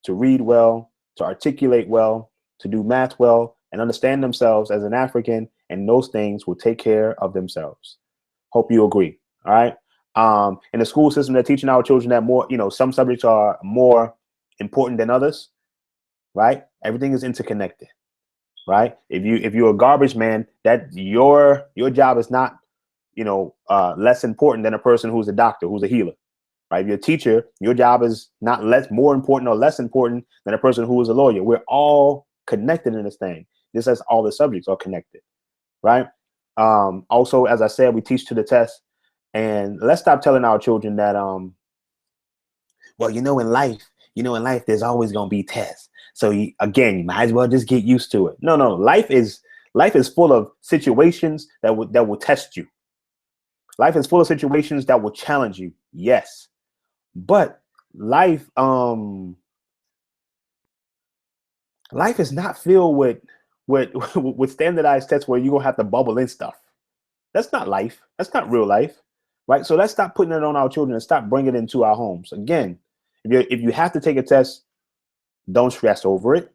Speaker 1: to read well, to articulate well, to do math well, and understand themselves as an African, and those things will take care of themselves. Hope you agree. All right. In the school system, they're teaching our children that more, some subjects are more important than others. Right? Everything is interconnected. Right? If you're a garbage man, that your job is not, less important than a person who's a doctor, who's a healer. Right? If you're a teacher, your job is not more important or less important than a person who is a lawyer. We're all connected in this thing. This as all the subjects are connected. Right? Also, as I said, we teach to the test, and let's stop telling our children that, well, in life, there's always going to be tests. So you might as well just get used to it. No, life is full of situations that will test you. Life is full of situations that will challenge you. Yes, but life is not filled with standardized tests where you're gonna have to bubble in stuff. That's not life. That's not real life, right? So let's stop putting it on our children and stop bringing it into our homes. Again, if you have to take a test, don't stress over it.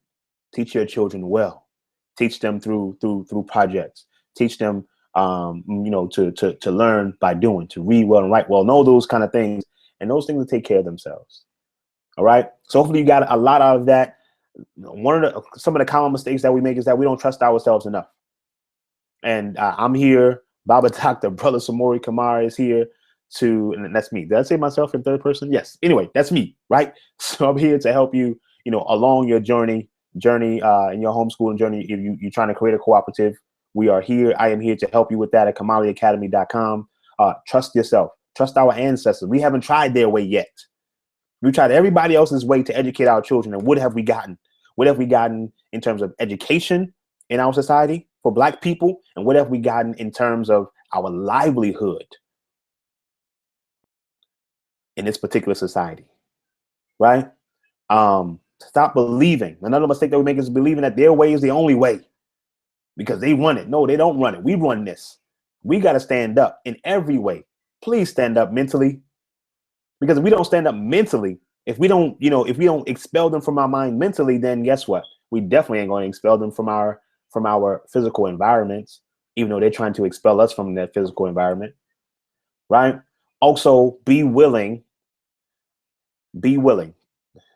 Speaker 1: Teach your children well. Teach them through projects. Teach them, to learn by doing, to read well and write well, know those kind of things, and those things will take care of themselves. All right. So hopefully you got a lot out of that. Some of the common mistakes that we make is that we don't trust ourselves enough. And I'm here, Baba Dr. Brother Samori Kamara is here and that's me. Did I say myself in third person? Yes. Anyway, that's me, right? So I'm here to help you, along your journey in your homeschooling journey. If you're trying to create a cooperative, we are here. I am here to help you with that at KamaliAcademy.com. Trust yourself. Trust our ancestors. We haven't tried their way yet. We tried everybody else's way to educate our children. And what have we gotten? What have we gotten in terms of education in our society for Black people? And what have we gotten in terms of our livelihood in this particular society? Right? Stop believing. Another mistake that we make is believing that their way is the only way because they run it. No, they don't run it. We run this. We got to stand up in every way. Please stand up mentally, because if we don't stand up mentally, if we don't expel them from our mind mentally, then guess what? We definitely ain't going to expel them from our physical environments, even though they're trying to expel us from that physical environment. Right? Also, be willing. Be willing.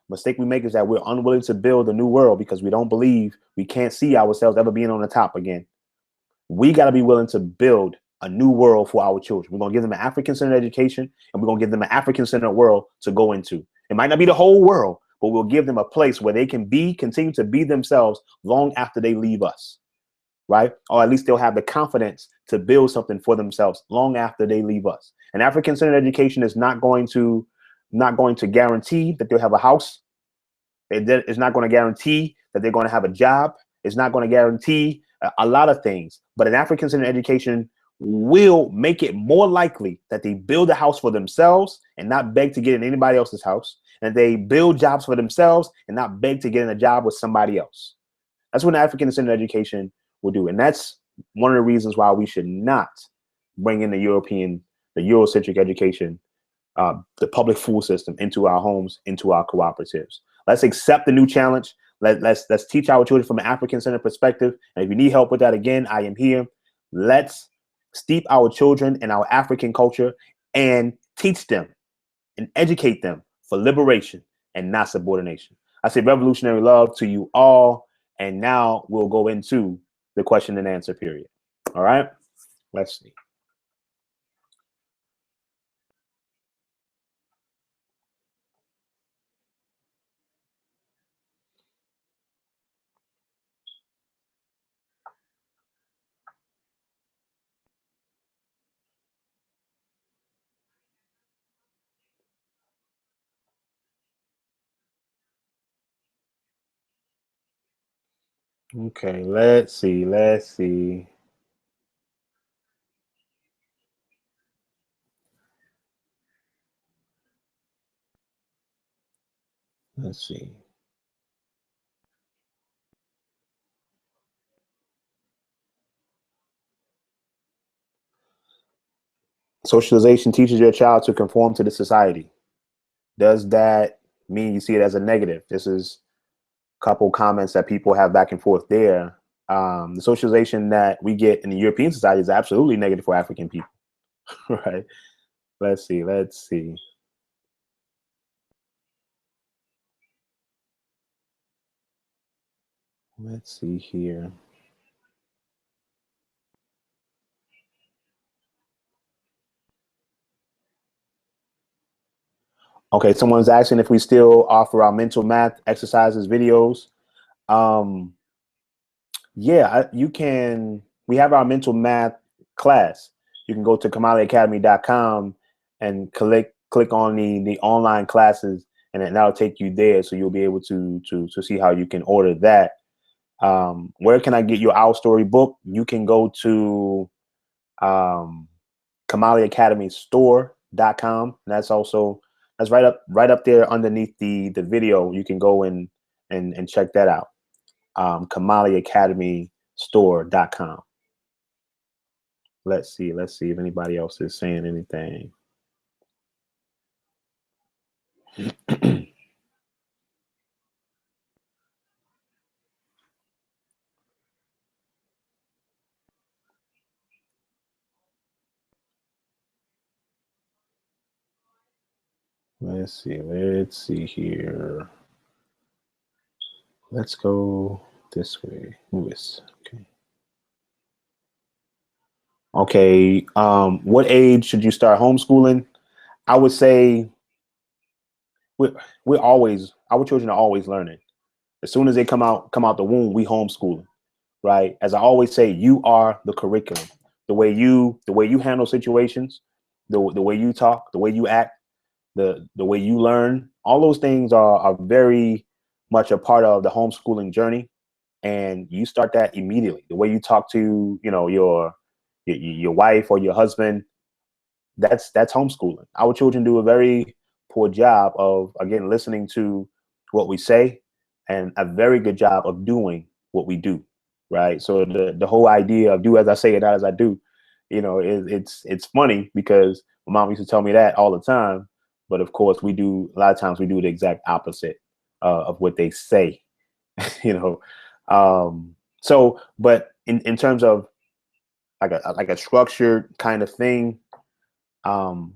Speaker 1: Mistake we make is that we're unwilling to build a new world because we don't believe, we can't see ourselves ever being on the top again. We got to be willing to build a new world for our children. We're going to give them an African-centered education, and we're going to give them an African-centered world to go into. It might not be the whole world, but we'll give them a place where they can continue to be themselves long after they leave us, right? Or at least they'll have the confidence to build something for themselves long after they leave us. An African-centered education is not going to guarantee that they'll have a house. It's not going to guarantee that they're going to have a job. It's not going to guarantee a lot of things. But an African-centered education will make it more likely that they build a house for themselves and not beg to get in anybody else's house. And they build jobs for themselves and not beg to get in a job with somebody else. That's what an African-centered education will do. And that's one of the reasons why we should not bring in the Eurocentric education, the public school system into our homes, into our cooperatives. Let's accept the new challenge. Let's teach our children from an African-centered perspective. And if you need help with that, again, I am here. Let's steep our children in our African culture and teach them and educate them for liberation and not subordination. I say revolutionary love to you all. And now we'll go into the question and answer period. All right, let's see. Okay, let's see. Let's see. Let's see. Socialization teaches your child to conform to the society. Does that mean you see it as a negative? This is a couple comments that people have back and forth there. The socialization that we get in the European society is absolutely negative for African people, right? Let's see. Let's see. Let's see here. Okay, someone's asking if we still offer our mental math exercises videos. Um, yeah, you can. We have our mental math class. You can go to kamaliacademy.com and click on the online classes, and then that'll take you there. So you'll be able to see how you can order that. Where can I get your Our Story book? You can go to kamaliacademystore.com. That's also right up there underneath the video. You can go and check that out. kamaliacademystore.com. Let's see if anybody else is saying anything. Let's see here. Let's go this way. Lewis. Okay. Okay. What age should you start homeschooling? I would say we're always, our children are always learning. As soon as they come out the womb, we homeschool them, right? As I always say, you are the curriculum. The way you handle situations, the way you talk, the way you act, the way you learn, all those things are very much a part of the homeschooling journey. And you start that immediately. The way you talk to, your wife or your husband, that's homeschooling. Our children do a very poor job of, again, listening to what we say, and a very good job of doing what we do, right? So the whole idea of do as I say and not as I do, it's funny because my mom used to tell me that all the time, but of course a lot of times we do the exact opposite of what they say. you know but in terms of like a structured kind of thing, um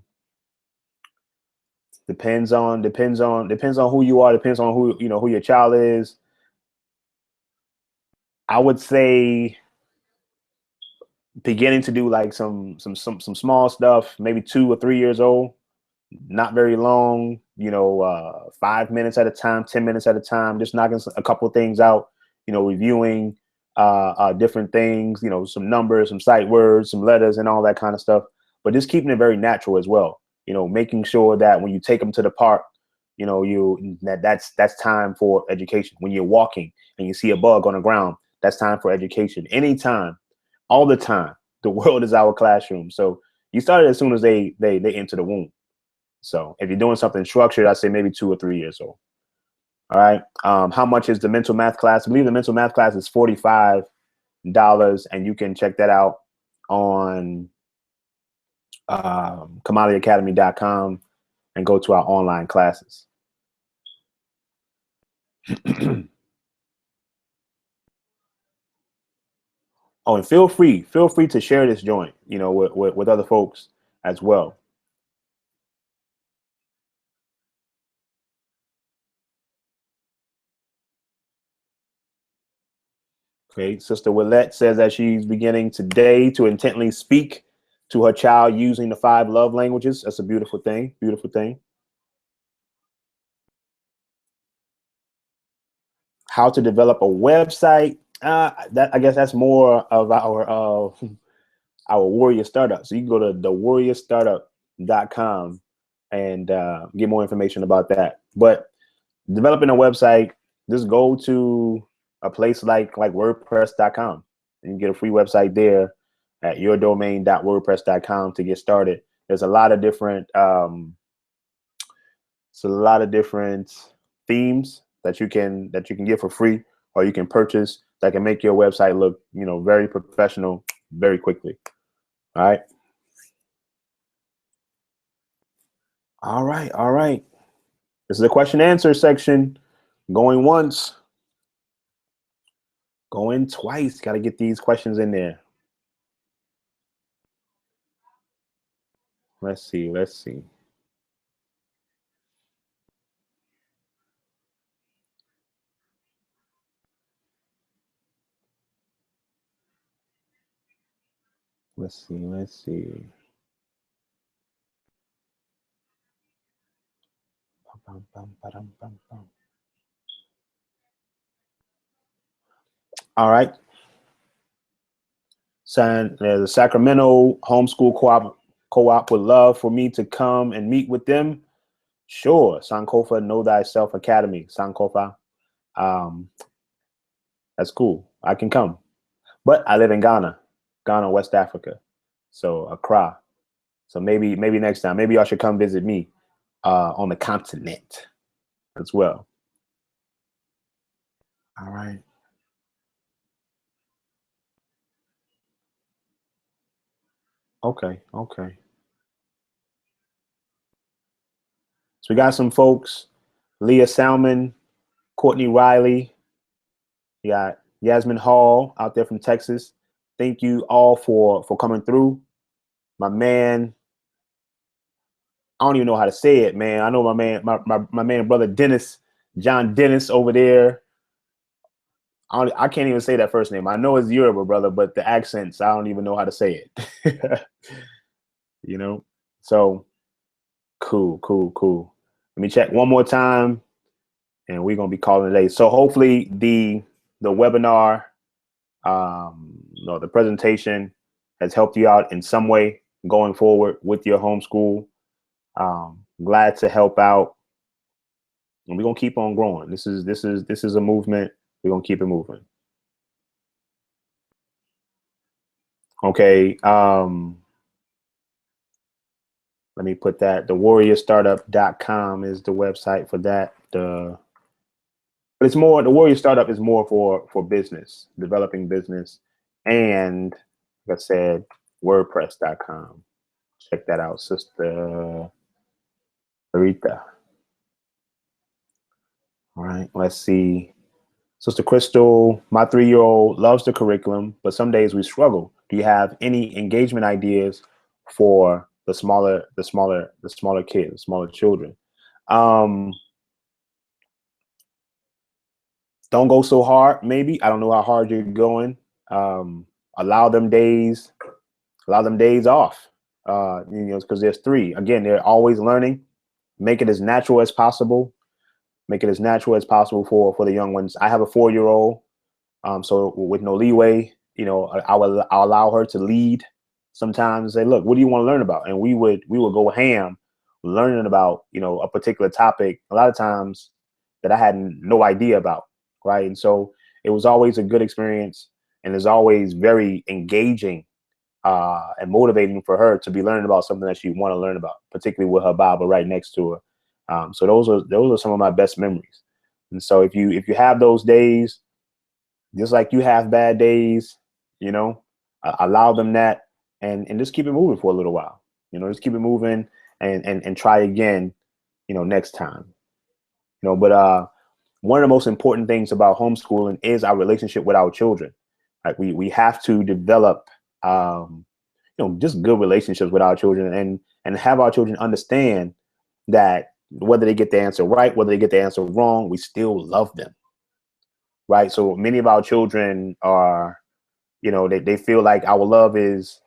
Speaker 1: depends on who you are, depends on who your child is. I would say beginning to do like some small stuff, maybe 2 or 3 years old, not very long, 5 minutes at a time, 10 minutes at a time, just knocking a couple of things out, reviewing different things, some numbers, some sight words, some letters, and all that kind of stuff. But just keeping it very natural as well, making sure that when you take them to the park, that's time for education. When you're walking and you see a bug on the ground, that's time for education. Anytime, all the time. The world is our classroom. So you start it as soon as they enter the womb. So if you're doing something structured, I'd say maybe 2 or 3 years old. All right. How much is the mental math class? I believe the mental math class is $45, and you can check that out on commodityacademy.com and go to our online classes. Oh, and feel free to share this joint, you know, with other folks as well. Okay, Sister Willette says that she's beginning today to intently speak to her child using the 5 love languages. That's a beautiful thing. Beautiful thing. How to develop a website. That, I guess that's more of our warrior startup. So you can go to thewarriorstartup.com and get more information about that. But developing a website, just go to a place like WordPress.com and you get a free website there at yourdomain.wordpress.com to get started. There's a lot of different themes that you can get for free or you can purchase that can make your website look, you know, very professional very quickly. All right. All right. All right. This is a question answer section. Going once, going twice. Got to get these questions in there. Let's see. Let's see. Let's see. Let's see. All right. So there's a Sacramento homeschool co-op would love for me to come and meet with them. Sure. Sankofa Know Thyself Academy. Sankofa. That's cool. I can come. But I live in Ghana, West Africa. So Accra. So maybe next time, maybe y'all should come visit me on the continent as well. All right. Okay. Okay. So we got some folks, Leah Salmon, Courtney Riley. We got Yasmin Hall out there from Texas. Thank you all for coming through. My man, I don't even know how to say it, man. I know my man, brother Dennis, John Dennis over there. I can't even say that first name. I know it's Yoruba, brother, but the accents, I don't even know how to say it. You know? So cool, cool, cool. Let me check one more time and we're gonna be calling it a day. So hopefully the webinar, no, the presentation has helped you out in some way going forward with your homeschool. Glad to help out. And we're gonna keep on growing. This is a movement. We're gonna keep it moving. Okay. Let me put that. Thewarriorstartup.com is the website for that. But it's more, the Warrior Startup is more for business, developing business. And like I said, WordPress.com. Check that out, Sister Rita. All right, let's see. Sister Crystal, my 3-year-old loves the curriculum, but some days we struggle. Do you have any engagement ideas for the smaller kids, smaller children? Don't go so hard, maybe. I don't know how hard you're going. Allow them days off. You know, because there's 3. Again, they're always learning. Make it as natural as possible. Make it as natural as possible for the young ones. I have a 4-year-old, so with no leeway, you know, I'll allow her to lead sometimes and say, look, what do you want to learn about? And we would go ham learning about, you know, a particular topic a lot of times that I had no idea about, right? And so it was always a good experience, and it's always very engaging and motivating for her to be learning about something that she want to learn about, particularly with her Bible right next to her. So those are some of my best memories. And so if you have those days, just like you have bad days, you know, allow them that, and just keep it moving for a little while. Just keep it moving, and try again, next time. But one of the most important things about homeschooling is our relationship with our children. Like we have to develop, just good relationships with our children, and have our children understand that whether they get the answer right, whether they get the answer wrong, we still love them. Right. So many of our children are, they feel like our love is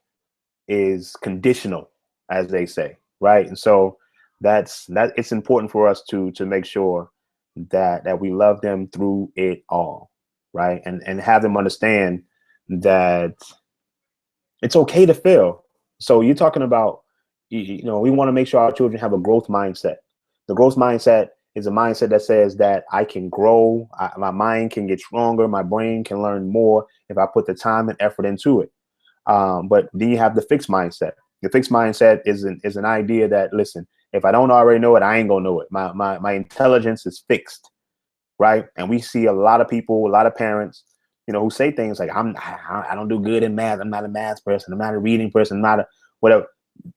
Speaker 1: conditional, as they say. Right. And so that it's important for us to make sure that we love them through it all. Right. And have them understand that it's okay to fail. So you're talking about, we want to make sure our children have a growth mindset. The growth mindset is a mindset that says that I can grow, my mind can get stronger, my brain can learn more if I put the time and effort into it. But then you have the fixed mindset. The fixed mindset is an idea that, listen, if I don't already know it, I ain't gonna know it. My intelligence is fixed, right? And we see a lot of people, a lot of parents, who say things like, I don't do good in math. I'm not a math person. I'm not a reading person. I'm not a whatever.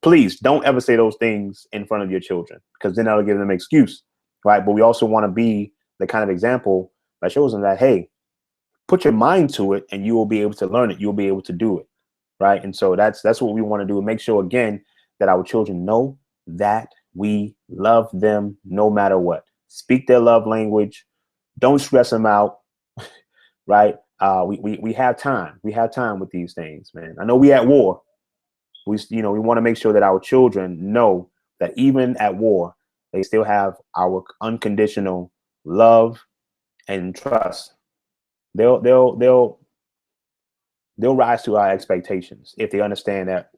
Speaker 1: Please don't ever say those things in front of your children, because then that'll give them an excuse, right? But we also want to be the kind of example that shows them that, hey, put your mind to it and you will be able to learn it. You'll be able to do it, right? And so that's what we want to do. Make sure, again, that our children know that we love them no matter what. Speak their love language. Don't stress them out, right? We have time. We have time with these things, man. I know we at war. We want to make sure that our children know that even at war, they still have our unconditional love and trust. They'll rise to our expectations if they understand that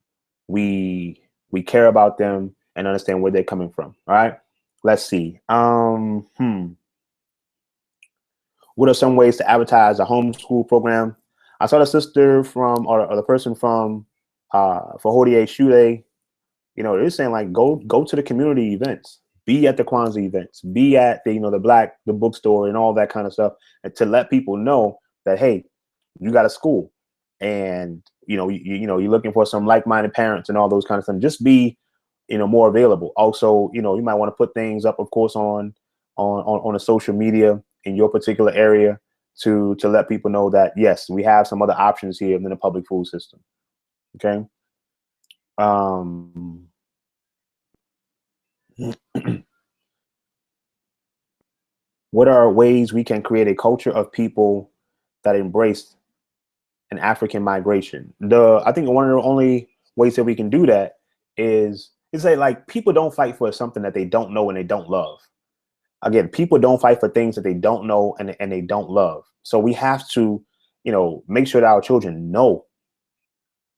Speaker 1: we care about them and understand where they're coming from. All right. Let's see. What are some ways to advertise a homeschool program? I saw the sister from, or the person from, for Hodie Shule, they're saying, like, go to the community events, be at the Kwanzaa events, be at the bookstore and all that kind of stuff, and to let people know that, hey, you got a school, and you're looking for some like-minded parents and all those kind of stuff. Just be more available. Also, you might want to put things up, of course, on a social media in your particular area to let people know that, yes, we have some other options here than the public food system. Okay. What are ways we can create a culture of people that embrace an African migration? I think one of the only ways that we can do that is say, like, people don't fight for something that they don't know and they don't love. Again, people don't fight for things that they don't know and they don't love. So we have to, make sure that our children know,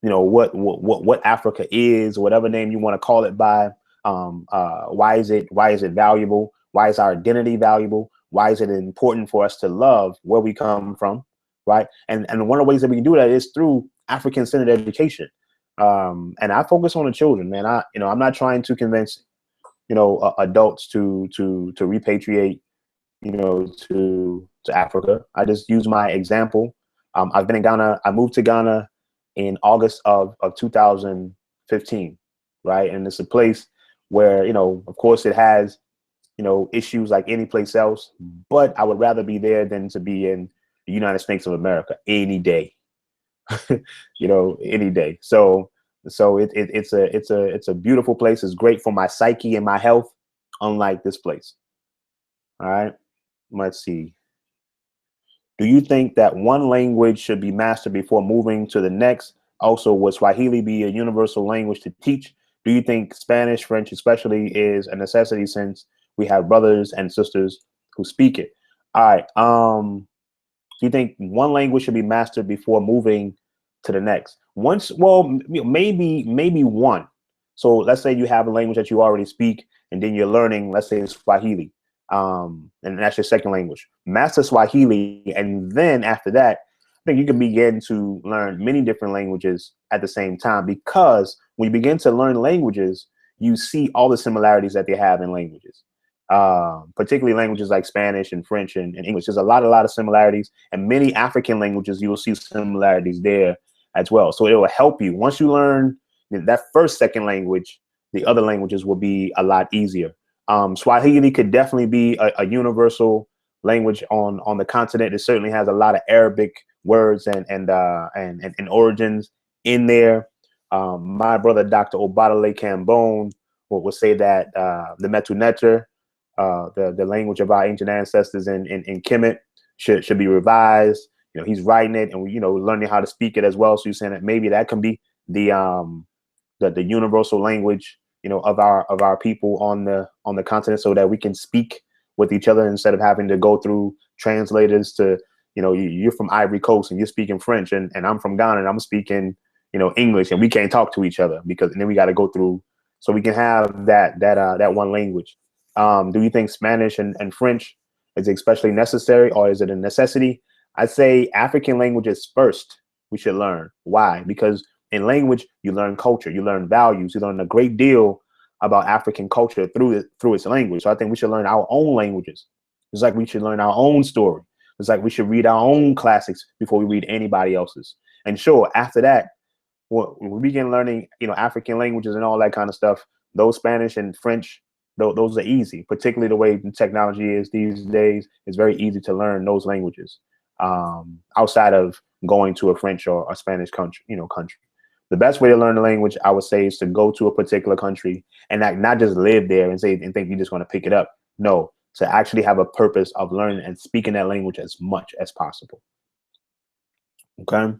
Speaker 1: what Africa is, whatever name you want to call it by. Why is it valuable? Why is our identity valuable? Why is it important for us to love where we come from, right? And one of the ways that we can do that is through African-centered education. And I focus on the children, man. I'm not trying to convince adults to repatriate, to Africa. I just use my example. I've been in Ghana. I moved to Ghana in August of 2015, right? And it's a place where, of course, it has, issues like any place else, but I would rather be there than to be in the United States of America any day, any day. So it's a beautiful place. It's great for my psyche and my health, unlike this place. All right. Let's see. Do you think that one language should be mastered before moving to the next? Also, would Swahili be a universal language to teach? Do you think Spanish, French especially, is a necessity since we have brothers and sisters who speak it? All right. Do you think one language should be mastered before moving to the next? Maybe one. So let's say you have a language that you already speak, and then you're learning, let's say, Swahili, and that's your second language. Master Swahili, and then after that, I think you can begin to learn many different languages at the same time, because when you begin to learn languages, you see all the similarities that they have in languages. particularly languages like Spanish and French and English. There's a lot of similarities, and many African languages, you will see similarities there as well. So it will help you once you learn that second language. The other languages will be a lot easier. Swahili could definitely be a universal language on the continent. It certainly has a lot of Arabic words and origins in there. My brother, Dr. Obadale Cambone, will say that the Metu Neter, the language of our ancient ancestors in Kemet, should be revised. He's writing it, and learning how to speak it as well. So you're saying that maybe that can be the universal language, of our people on the continent, so that we can speak with each other instead of having to go through translators to, you're from Ivory Coast and you're speaking French, and I'm from Ghana and I'm speaking, English, and we can't talk to each other and then we got to go through, so we can have that one language. Do you think Spanish and French is especially necessary, or is it a necessity? I'd say African languages first we should learn. Why? Because in language, you learn culture, you learn values, you learn a great deal about African culture through its language. So I think we should learn our own languages. It's like we should learn our own story. It's like we should read our own classics before we read anybody else's. And sure, after that, when we begin learning, African languages and all that kind of stuff, those Spanish and French, those are easy. Particularly the way the technology is these days, it's very easy to learn those languages outside of going to a French or a Spanish country. The best way to learn the language, I would say, is to go to a particular country and not just live there and think you're just going to pick it up. No, to actually have a purpose of learning and speaking that language as much as possible. Okay.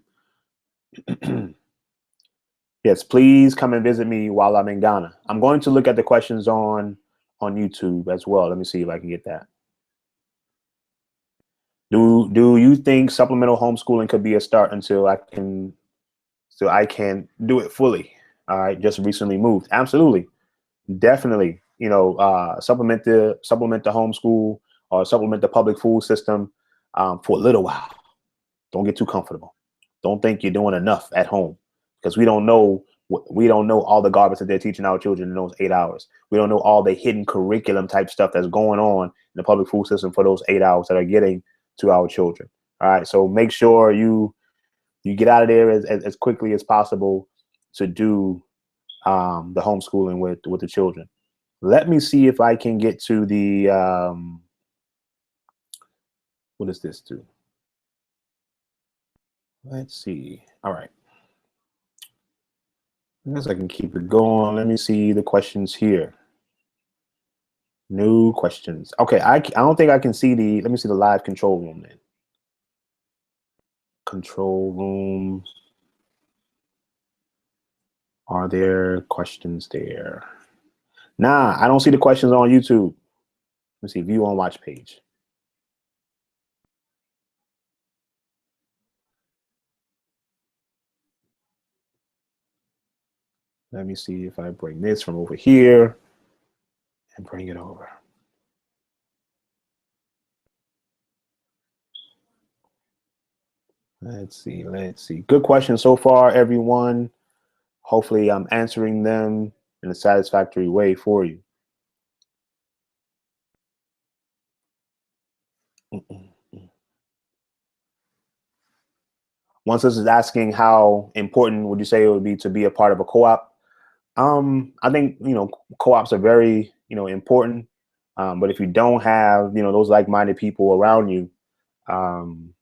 Speaker 1: Yes, please come and visit me while I'm in Ghana. I'm going to look at the questions on YouTube as well. Let me see if I can get that. Do you think supplemental homeschooling could be a start until I can do it fully? All right, just recently moved. Absolutely, definitely. Supplement the homeschool or supplement the public food system for a little while. Don't get too comfortable. Don't think you're doing enough at home, because we don't know all the garbage that they're teaching our children in those 8 hours. We don't know all the hidden curriculum type stuff that's going on in the public food system for those 8 hours that are getting to our children. All right, so make sure you get out of there as quickly as possible to do the homeschooling with the children. Let me see if I can get to the what is this to? Let's see. All right. I guess I can keep it going. Let me see the questions here. New questions. Okay, I don't think I can see let me see the live control room then. Control room. Are there questions there? Nah, I don't see the questions on YouTube. Let's see, view on watch page. Let me see if I bring this from over here and bring it over. Let's see. Good question so far, everyone. Hopefully I'm answering them in a satisfactory way for you. Once this is asking how important would you say it would be to be a part of a co-op? I think, co-ops are very, important. But if you don't have, those like-minded people around you,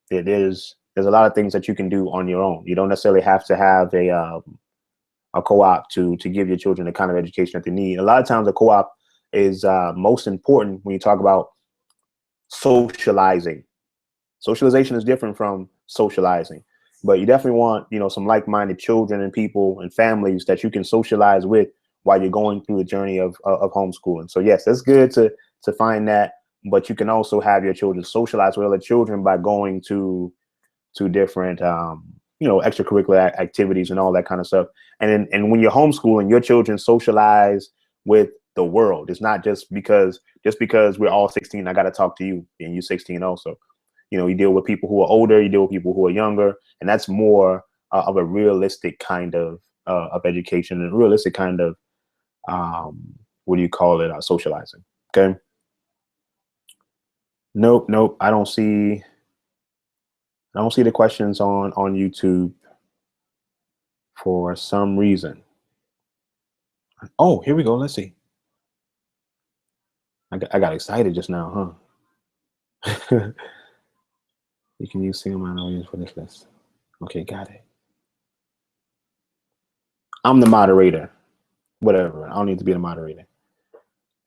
Speaker 1: there's a lot of things that you can do on your own. You don't necessarily have to have a co-op to give your children the kind of education that they need. A lot of times a co-op is most important when you talk about socializing. Socialization is different from socializing, but you definitely want, some like-minded children and people and families that you can socialize with while you're going through the journey of homeschooling. So yes, that's good to find that, but you can also have your children socialize with other children by going to different, extracurricular activities and all that kind of stuff. And when you're homeschooling, your children socialize with the world. It's not just because we're all 16, I got to talk to you and you're 16 also. You deal with people who are older, you deal with people who are younger, and that's more of a realistic kind of education and realistic kind of, what do you call it, socializing. Okay. Nope, nope. I don't see the questions on YouTube for some reason. Oh, here we go. Let's see. I got excited just now, huh? You can use single mind audience for this list. Okay, got it. I'm the moderator. Whatever. I don't need to be the moderator.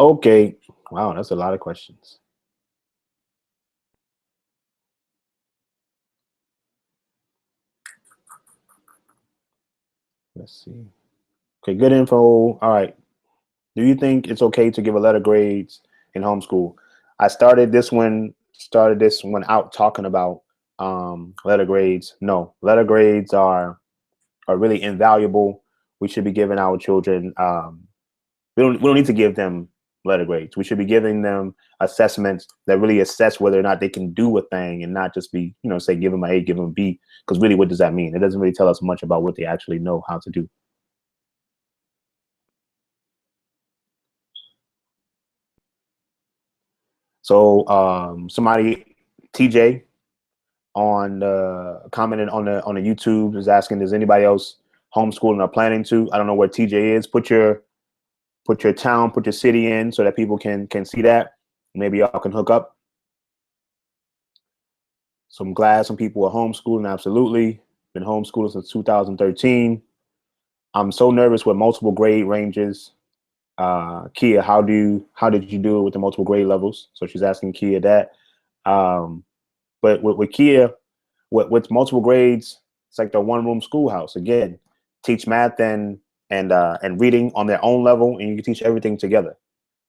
Speaker 1: Okay. Wow, that's a lot of questions. Let's see. Okay, good info. All right. Do you think it's okay to give a letter grades in homeschool? I started this one out talking about letter grades. No, letter grades are really invaluable. We should be giving our children we don't need to give them letter grades. We should be giving them assessments that really assess whether or not they can do a thing, and not just be, say give them an A, give them a B, because really what does that mean? It doesn't really tell us much about what they actually know how to do. So somebody, TJ, on commented on the YouTube, is asking, does anybody else homeschooling or planning to? I don't know where TJ is. Put your town, put your city in so that people can see that. Maybe y'all can hook up. So I'm glad some people are homeschooling. Absolutely. Been homeschooling since 2013. I'm so nervous with multiple grade ranges. Kia, how did you do it with the multiple grade levels? So she's asking Kia that. But with Kia, with multiple grades, it's like the one room schoolhouse. Again, teach math and reading on their own level, and you can teach everything together,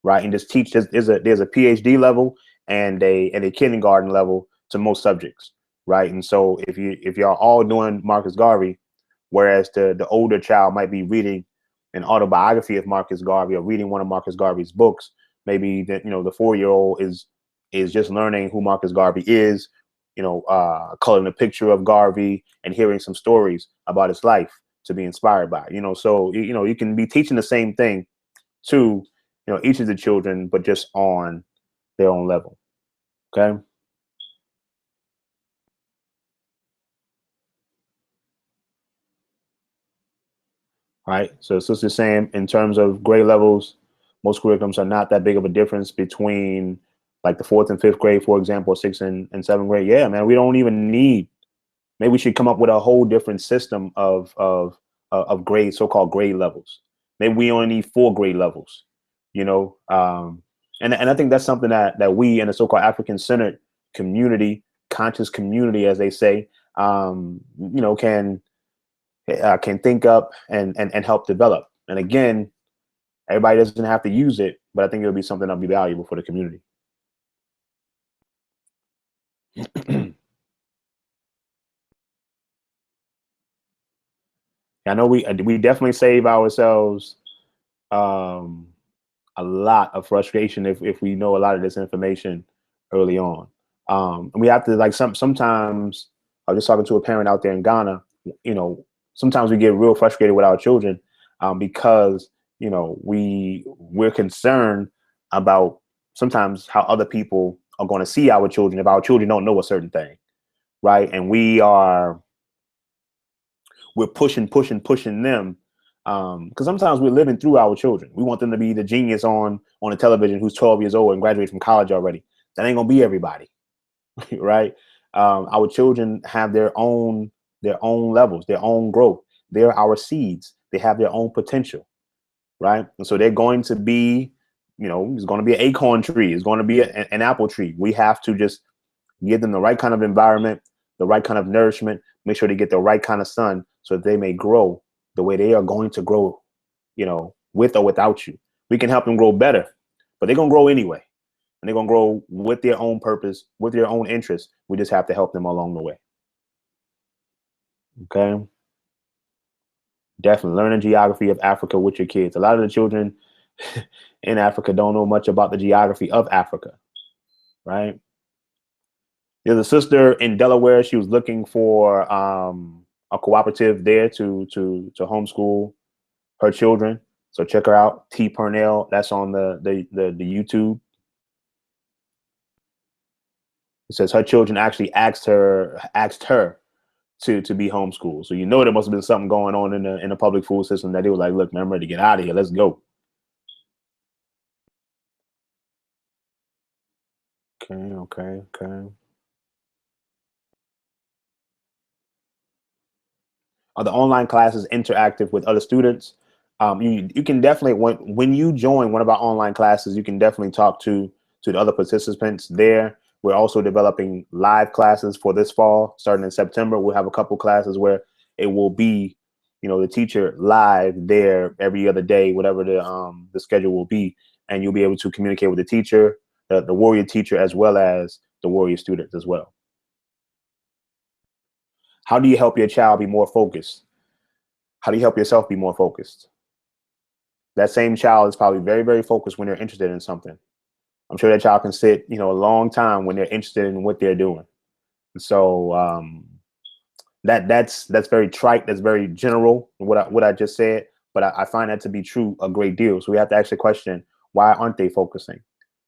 Speaker 1: right? And just teach. There's a PhD level and a kindergarten level to most subjects, right? And so if y'all all doing Marcus Garvey, whereas the older child might be reading an autobiography of Marcus Garvey or reading one of Marcus Garvey's books, maybe the 4-year-old is just learning who Marcus Garvey is, coloring a picture of Garvey and hearing some stories about his life to be inspired by. So you can be teaching the same thing to each of the children, but just on their own level. Okay. All right. So sister's saying in terms of grade levels, most curriculums are not that big of a difference between like the fourth and fifth grade, for example, or sixth and seventh grade. Yeah, man, we don't even need. Maybe we should come up with a whole different system of grade, so-called grade levels. Maybe we only need 4 grade levels. And I think that's something that we in the so-called African-centered community, conscious community, as they say, can think up and help develop. And again, everybody doesn't have to use it, but I think it'll be something that'll be valuable for the community. I know we definitely save ourselves um, a lot of frustration if we know a lot of this information early on. And we have to, like, sometimes I was just talking to a parent out there in Ghana. Sometimes we get real frustrated with our children because we're concerned about sometimes how other people are going to see our children if our children don't know a certain thing, right? And we're pushing them because sometimes we're living through our children. We want them to be the genius on the television who's 12 years old and graduated from college already. That ain't gonna be everybody. Right? Our children have their own levels, their own growth. They're our seeds. They have their own potential, right? And so they're going to be, it's going to be an acorn tree. It's going to be an apple tree. We have to just give them the right kind of environment, the right kind of nourishment, make sure they get the right kind of sun so that they may grow the way they are going to grow, with or without you. We can help them grow better, but they're going to grow anyway. And they're going to grow with their own purpose, with their own interests. We just have to help them along the way. Okay. Definitely learning geography of Africa with your kids. A lot of the children in Africa don't know much about the geography of Africa, right? There's a sister in Delaware. She was looking for a cooperative there to homeschool her children. So check her out, T Purnell. That's on the YouTube. It says her children actually asked her to be homeschooled. So you know there must have been something going on in the public school system that they were like, look, man, I'm ready to get out of here. Let's go. Okay, okay, okay. Are the online classes interactive with other students? You can definitely, when you join one of our online classes, you can definitely talk to the other participants there. We're also developing live classes for this fall, starting in September. We'll have a couple classes where it will be, the teacher live there every other day, whatever the schedule will be, and you'll be able to communicate with the teacher, the warrior teacher, as well as the warrior students as well. How do you help your child be more focused? How do you help yourself be more focused? That same child is probably very, very focused when they're interested in something. I'm sure that child can sit, a long time when they're interested in what they're doing. So that's very trite. That's very general. What I just said, but I find that to be true a great deal. So we have to ask the question: why aren't they focusing?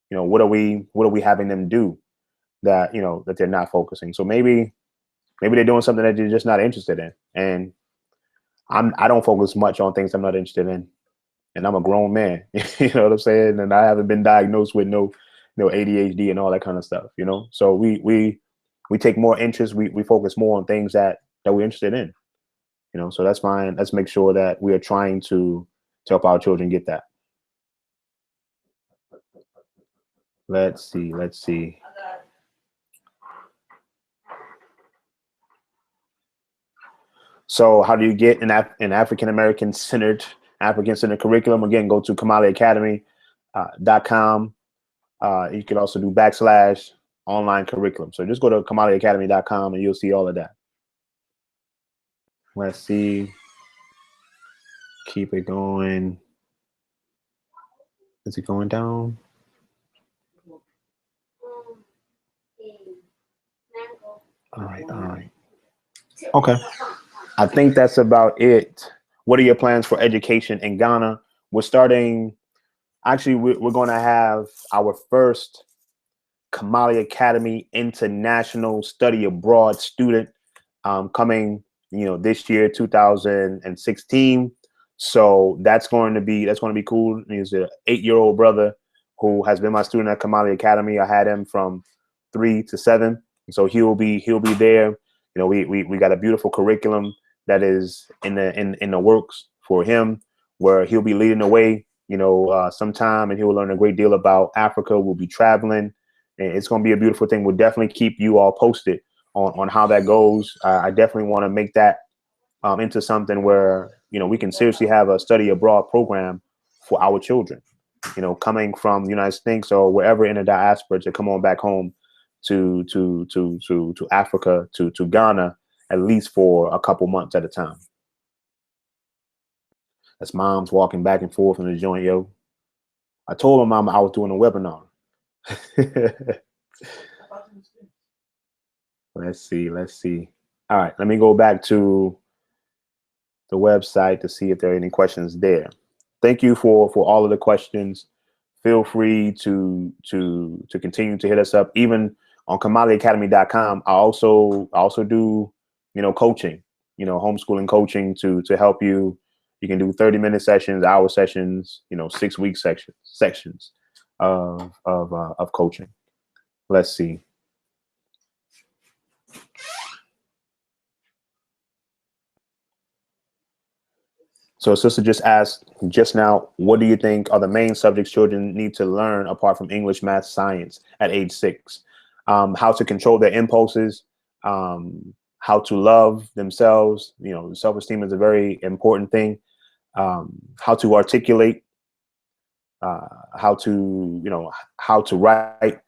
Speaker 1: What are we having them do that they're not focusing? So maybe they're doing something that they're just not interested in. And I don't focus much on things I'm not interested in, and I'm a grown man. You know what I'm saying? And I haven't been diagnosed with no ADHD and all that kind of stuff. So we take more interest. We focus more on things that we're interested in. So that's fine. Let's make sure that we are trying to help our children get that. Let's see. Let's see. So how do you get an African American centered curriculum? Again, go to kamaliacademy.com. You can also do / online curriculum. So just go to kamaliacademy.com and you'll see all of that. Let's see. Keep it going. Is it going down? All right, all right. Okay. I think that's about it. What are your plans for education in Ghana? We're going to have our first Kamali Academy International Study Abroad student coming, this year, 2016. So that's going to be cool. He's an 8-year-old brother who has been my student at Kamali Academy. I had him from 3 to 7, so he'll be there. We got a beautiful curriculum that is in the works for him, where he'll be leading the way. Sometime, and he will learn a great deal about Africa. We'll be traveling, and it's going to be a beautiful thing. We'll definitely keep you all posted on how that goes. I definitely want to make that into something where we can seriously have a study abroad program for our children. Coming from the United States or wherever in the diaspora, to come on back home to Africa, to Ghana, at least for a couple months at a time. That's mom's walking back and forth in the joint, yo. I told my mama I was doing a webinar. Let's see. All right, let me go back to the website to see if there are any questions there. Thank you for all of the questions. Feel free to continue to hit us up, even on kamaliacademy.com. I also do coaching, homeschooling coaching to help you. You can do 30-minute sessions, hour sessions, 6-week sections of coaching. Let's see. So sister just asked just now, what do you think are the main subjects children need to learn apart from English, math, science at age 6? How to control their impulses, how to love themselves. Self-esteem is a very important thing. How to articulate, how to write,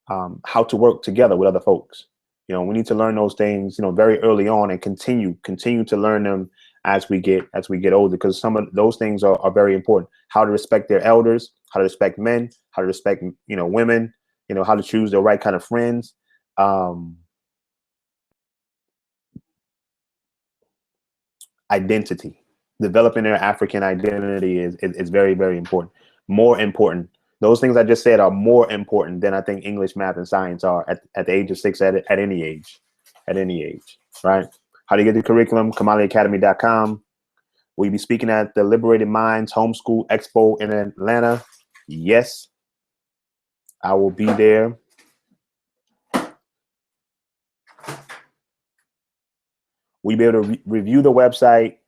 Speaker 1: how to work together with other folks. We need to learn those things, very early on, and continue to learn them as we get older, because some of those things are very important. How to respect their elders, how to respect men, how to respect women, how to choose the right kind of friends. Identity, developing their African identity is very, very important. More important Those things I just said are more important than I think English, math, and science are at the age of 6, at any age, right? How to get the curriculum, KamaliAcademy.com. Will you be speaking at the Liberated Minds Homeschool Expo in Atlanta? Yes, I will be there. We'll be able to review the website,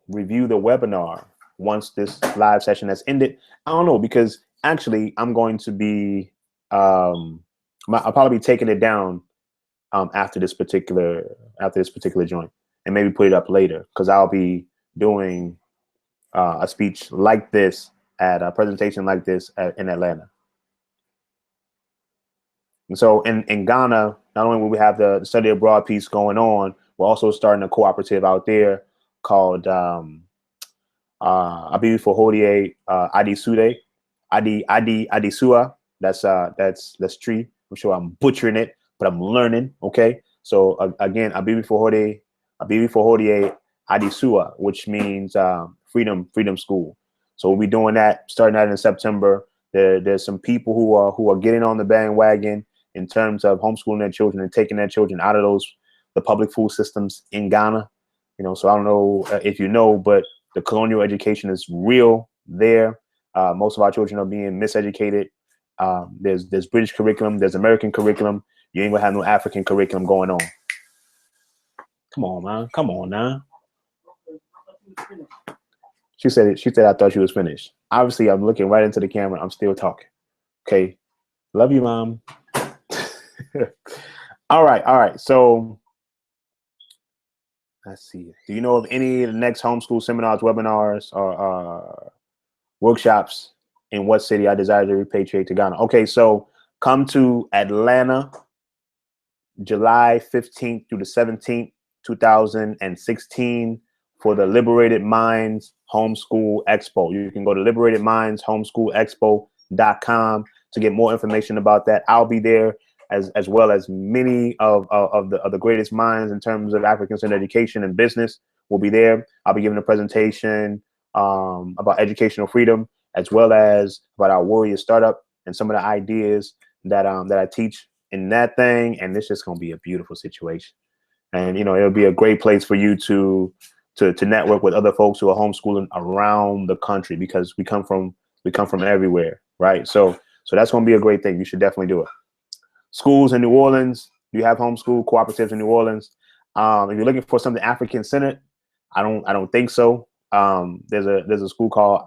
Speaker 1: review the webinar once this live session has ended. I don't know, because actually I'm going to be, I'll probably be taking it down after this particular joint, and maybe put it up later, because I'll be doing a speech like this at a presentation like this in Atlanta. And so in Ghana, not only will we have the study abroad piece going on, we're also starting a cooperative out there called Abibi for Hodie Adisude, Adisua. That's tree. I'm sure I'm butchering it, but I'm learning. Okay. So again, Abibi for Hodie Adisua, which means freedom school. So we'll be doing that, starting that in September. There's some people who are getting on the bandwagon in terms of homeschooling their children and taking their children out of the public school systems in Ghana. You know, so I don't know if you know, but the colonial education is real there. Most of our children are being miseducated. There's British curriculum, there's American curriculum. You ain't gonna have no African curriculum going on. Come on, man. Come on now. She said I thought she was finished. Obviously, I'm looking right into the camera. I'm still talking. Okay. Love you, Mom. All right. So let's see. Do you know of any of the next homeschool seminars, webinars, or workshops in what city I desire to repatriate to Ghana? Okay, so come to Atlanta, July 15th through the 17th, 2016 for the Liberated Minds Homeschool Expo. You can go to liberatedmindshomeschoolexpo.com to get more information about that. I'll be there, as well as many of the greatest minds in terms of African-centered education and business will be there. I'll be giving a presentation about educational freedom, as well as about our Warrior Startup and some of the ideas that I teach in that thing. And it's just going to be a beautiful situation. And, you know, it'll be a great place for you to network with other folks who are homeschooling around the country, because we come from everywhere, right? So that's going to be a great thing. You should definitely do it. Schools in New Orleans, you have homeschool cooperatives in New Orleans. If you're looking for something African-centered, I don't think so. There's a school called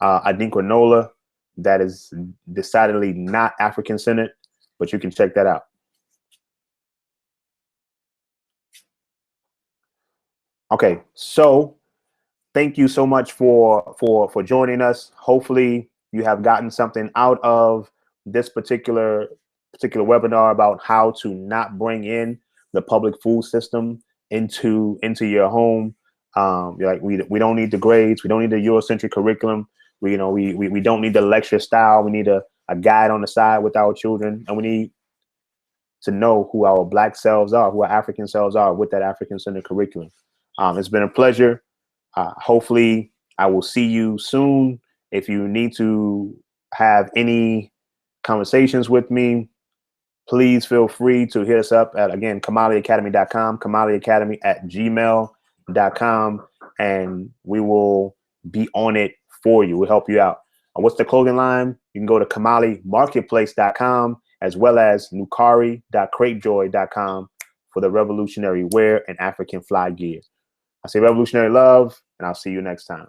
Speaker 1: Adinkwanola that is decidedly not African-centered, but you can check that out. Okay, so thank you so much for joining us. Hopefully you have gotten something out of this particular webinar about how to not bring in the public food system into your home. Like we don't need the grades, we don't need the Eurocentric curriculum. We don't need the lecture style. We need a guide on the side with our children, and we need to know who our Black selves are, who our African selves are with that African-centered curriculum. It's been a pleasure. Hopefully I will see you soon. If you need to have any conversations with me, please feel free to hit us up at, again, KamaliAcademy.com, KamaliAcademy@gmail.com, and we will be on it for you. We'll help you out. What's the clothing line? You can go to KamaliMarketplace.com, as well as Nukari.cratejoy.com for the revolutionary wear and African fly gear. I say revolutionary love, and I'll see you next time.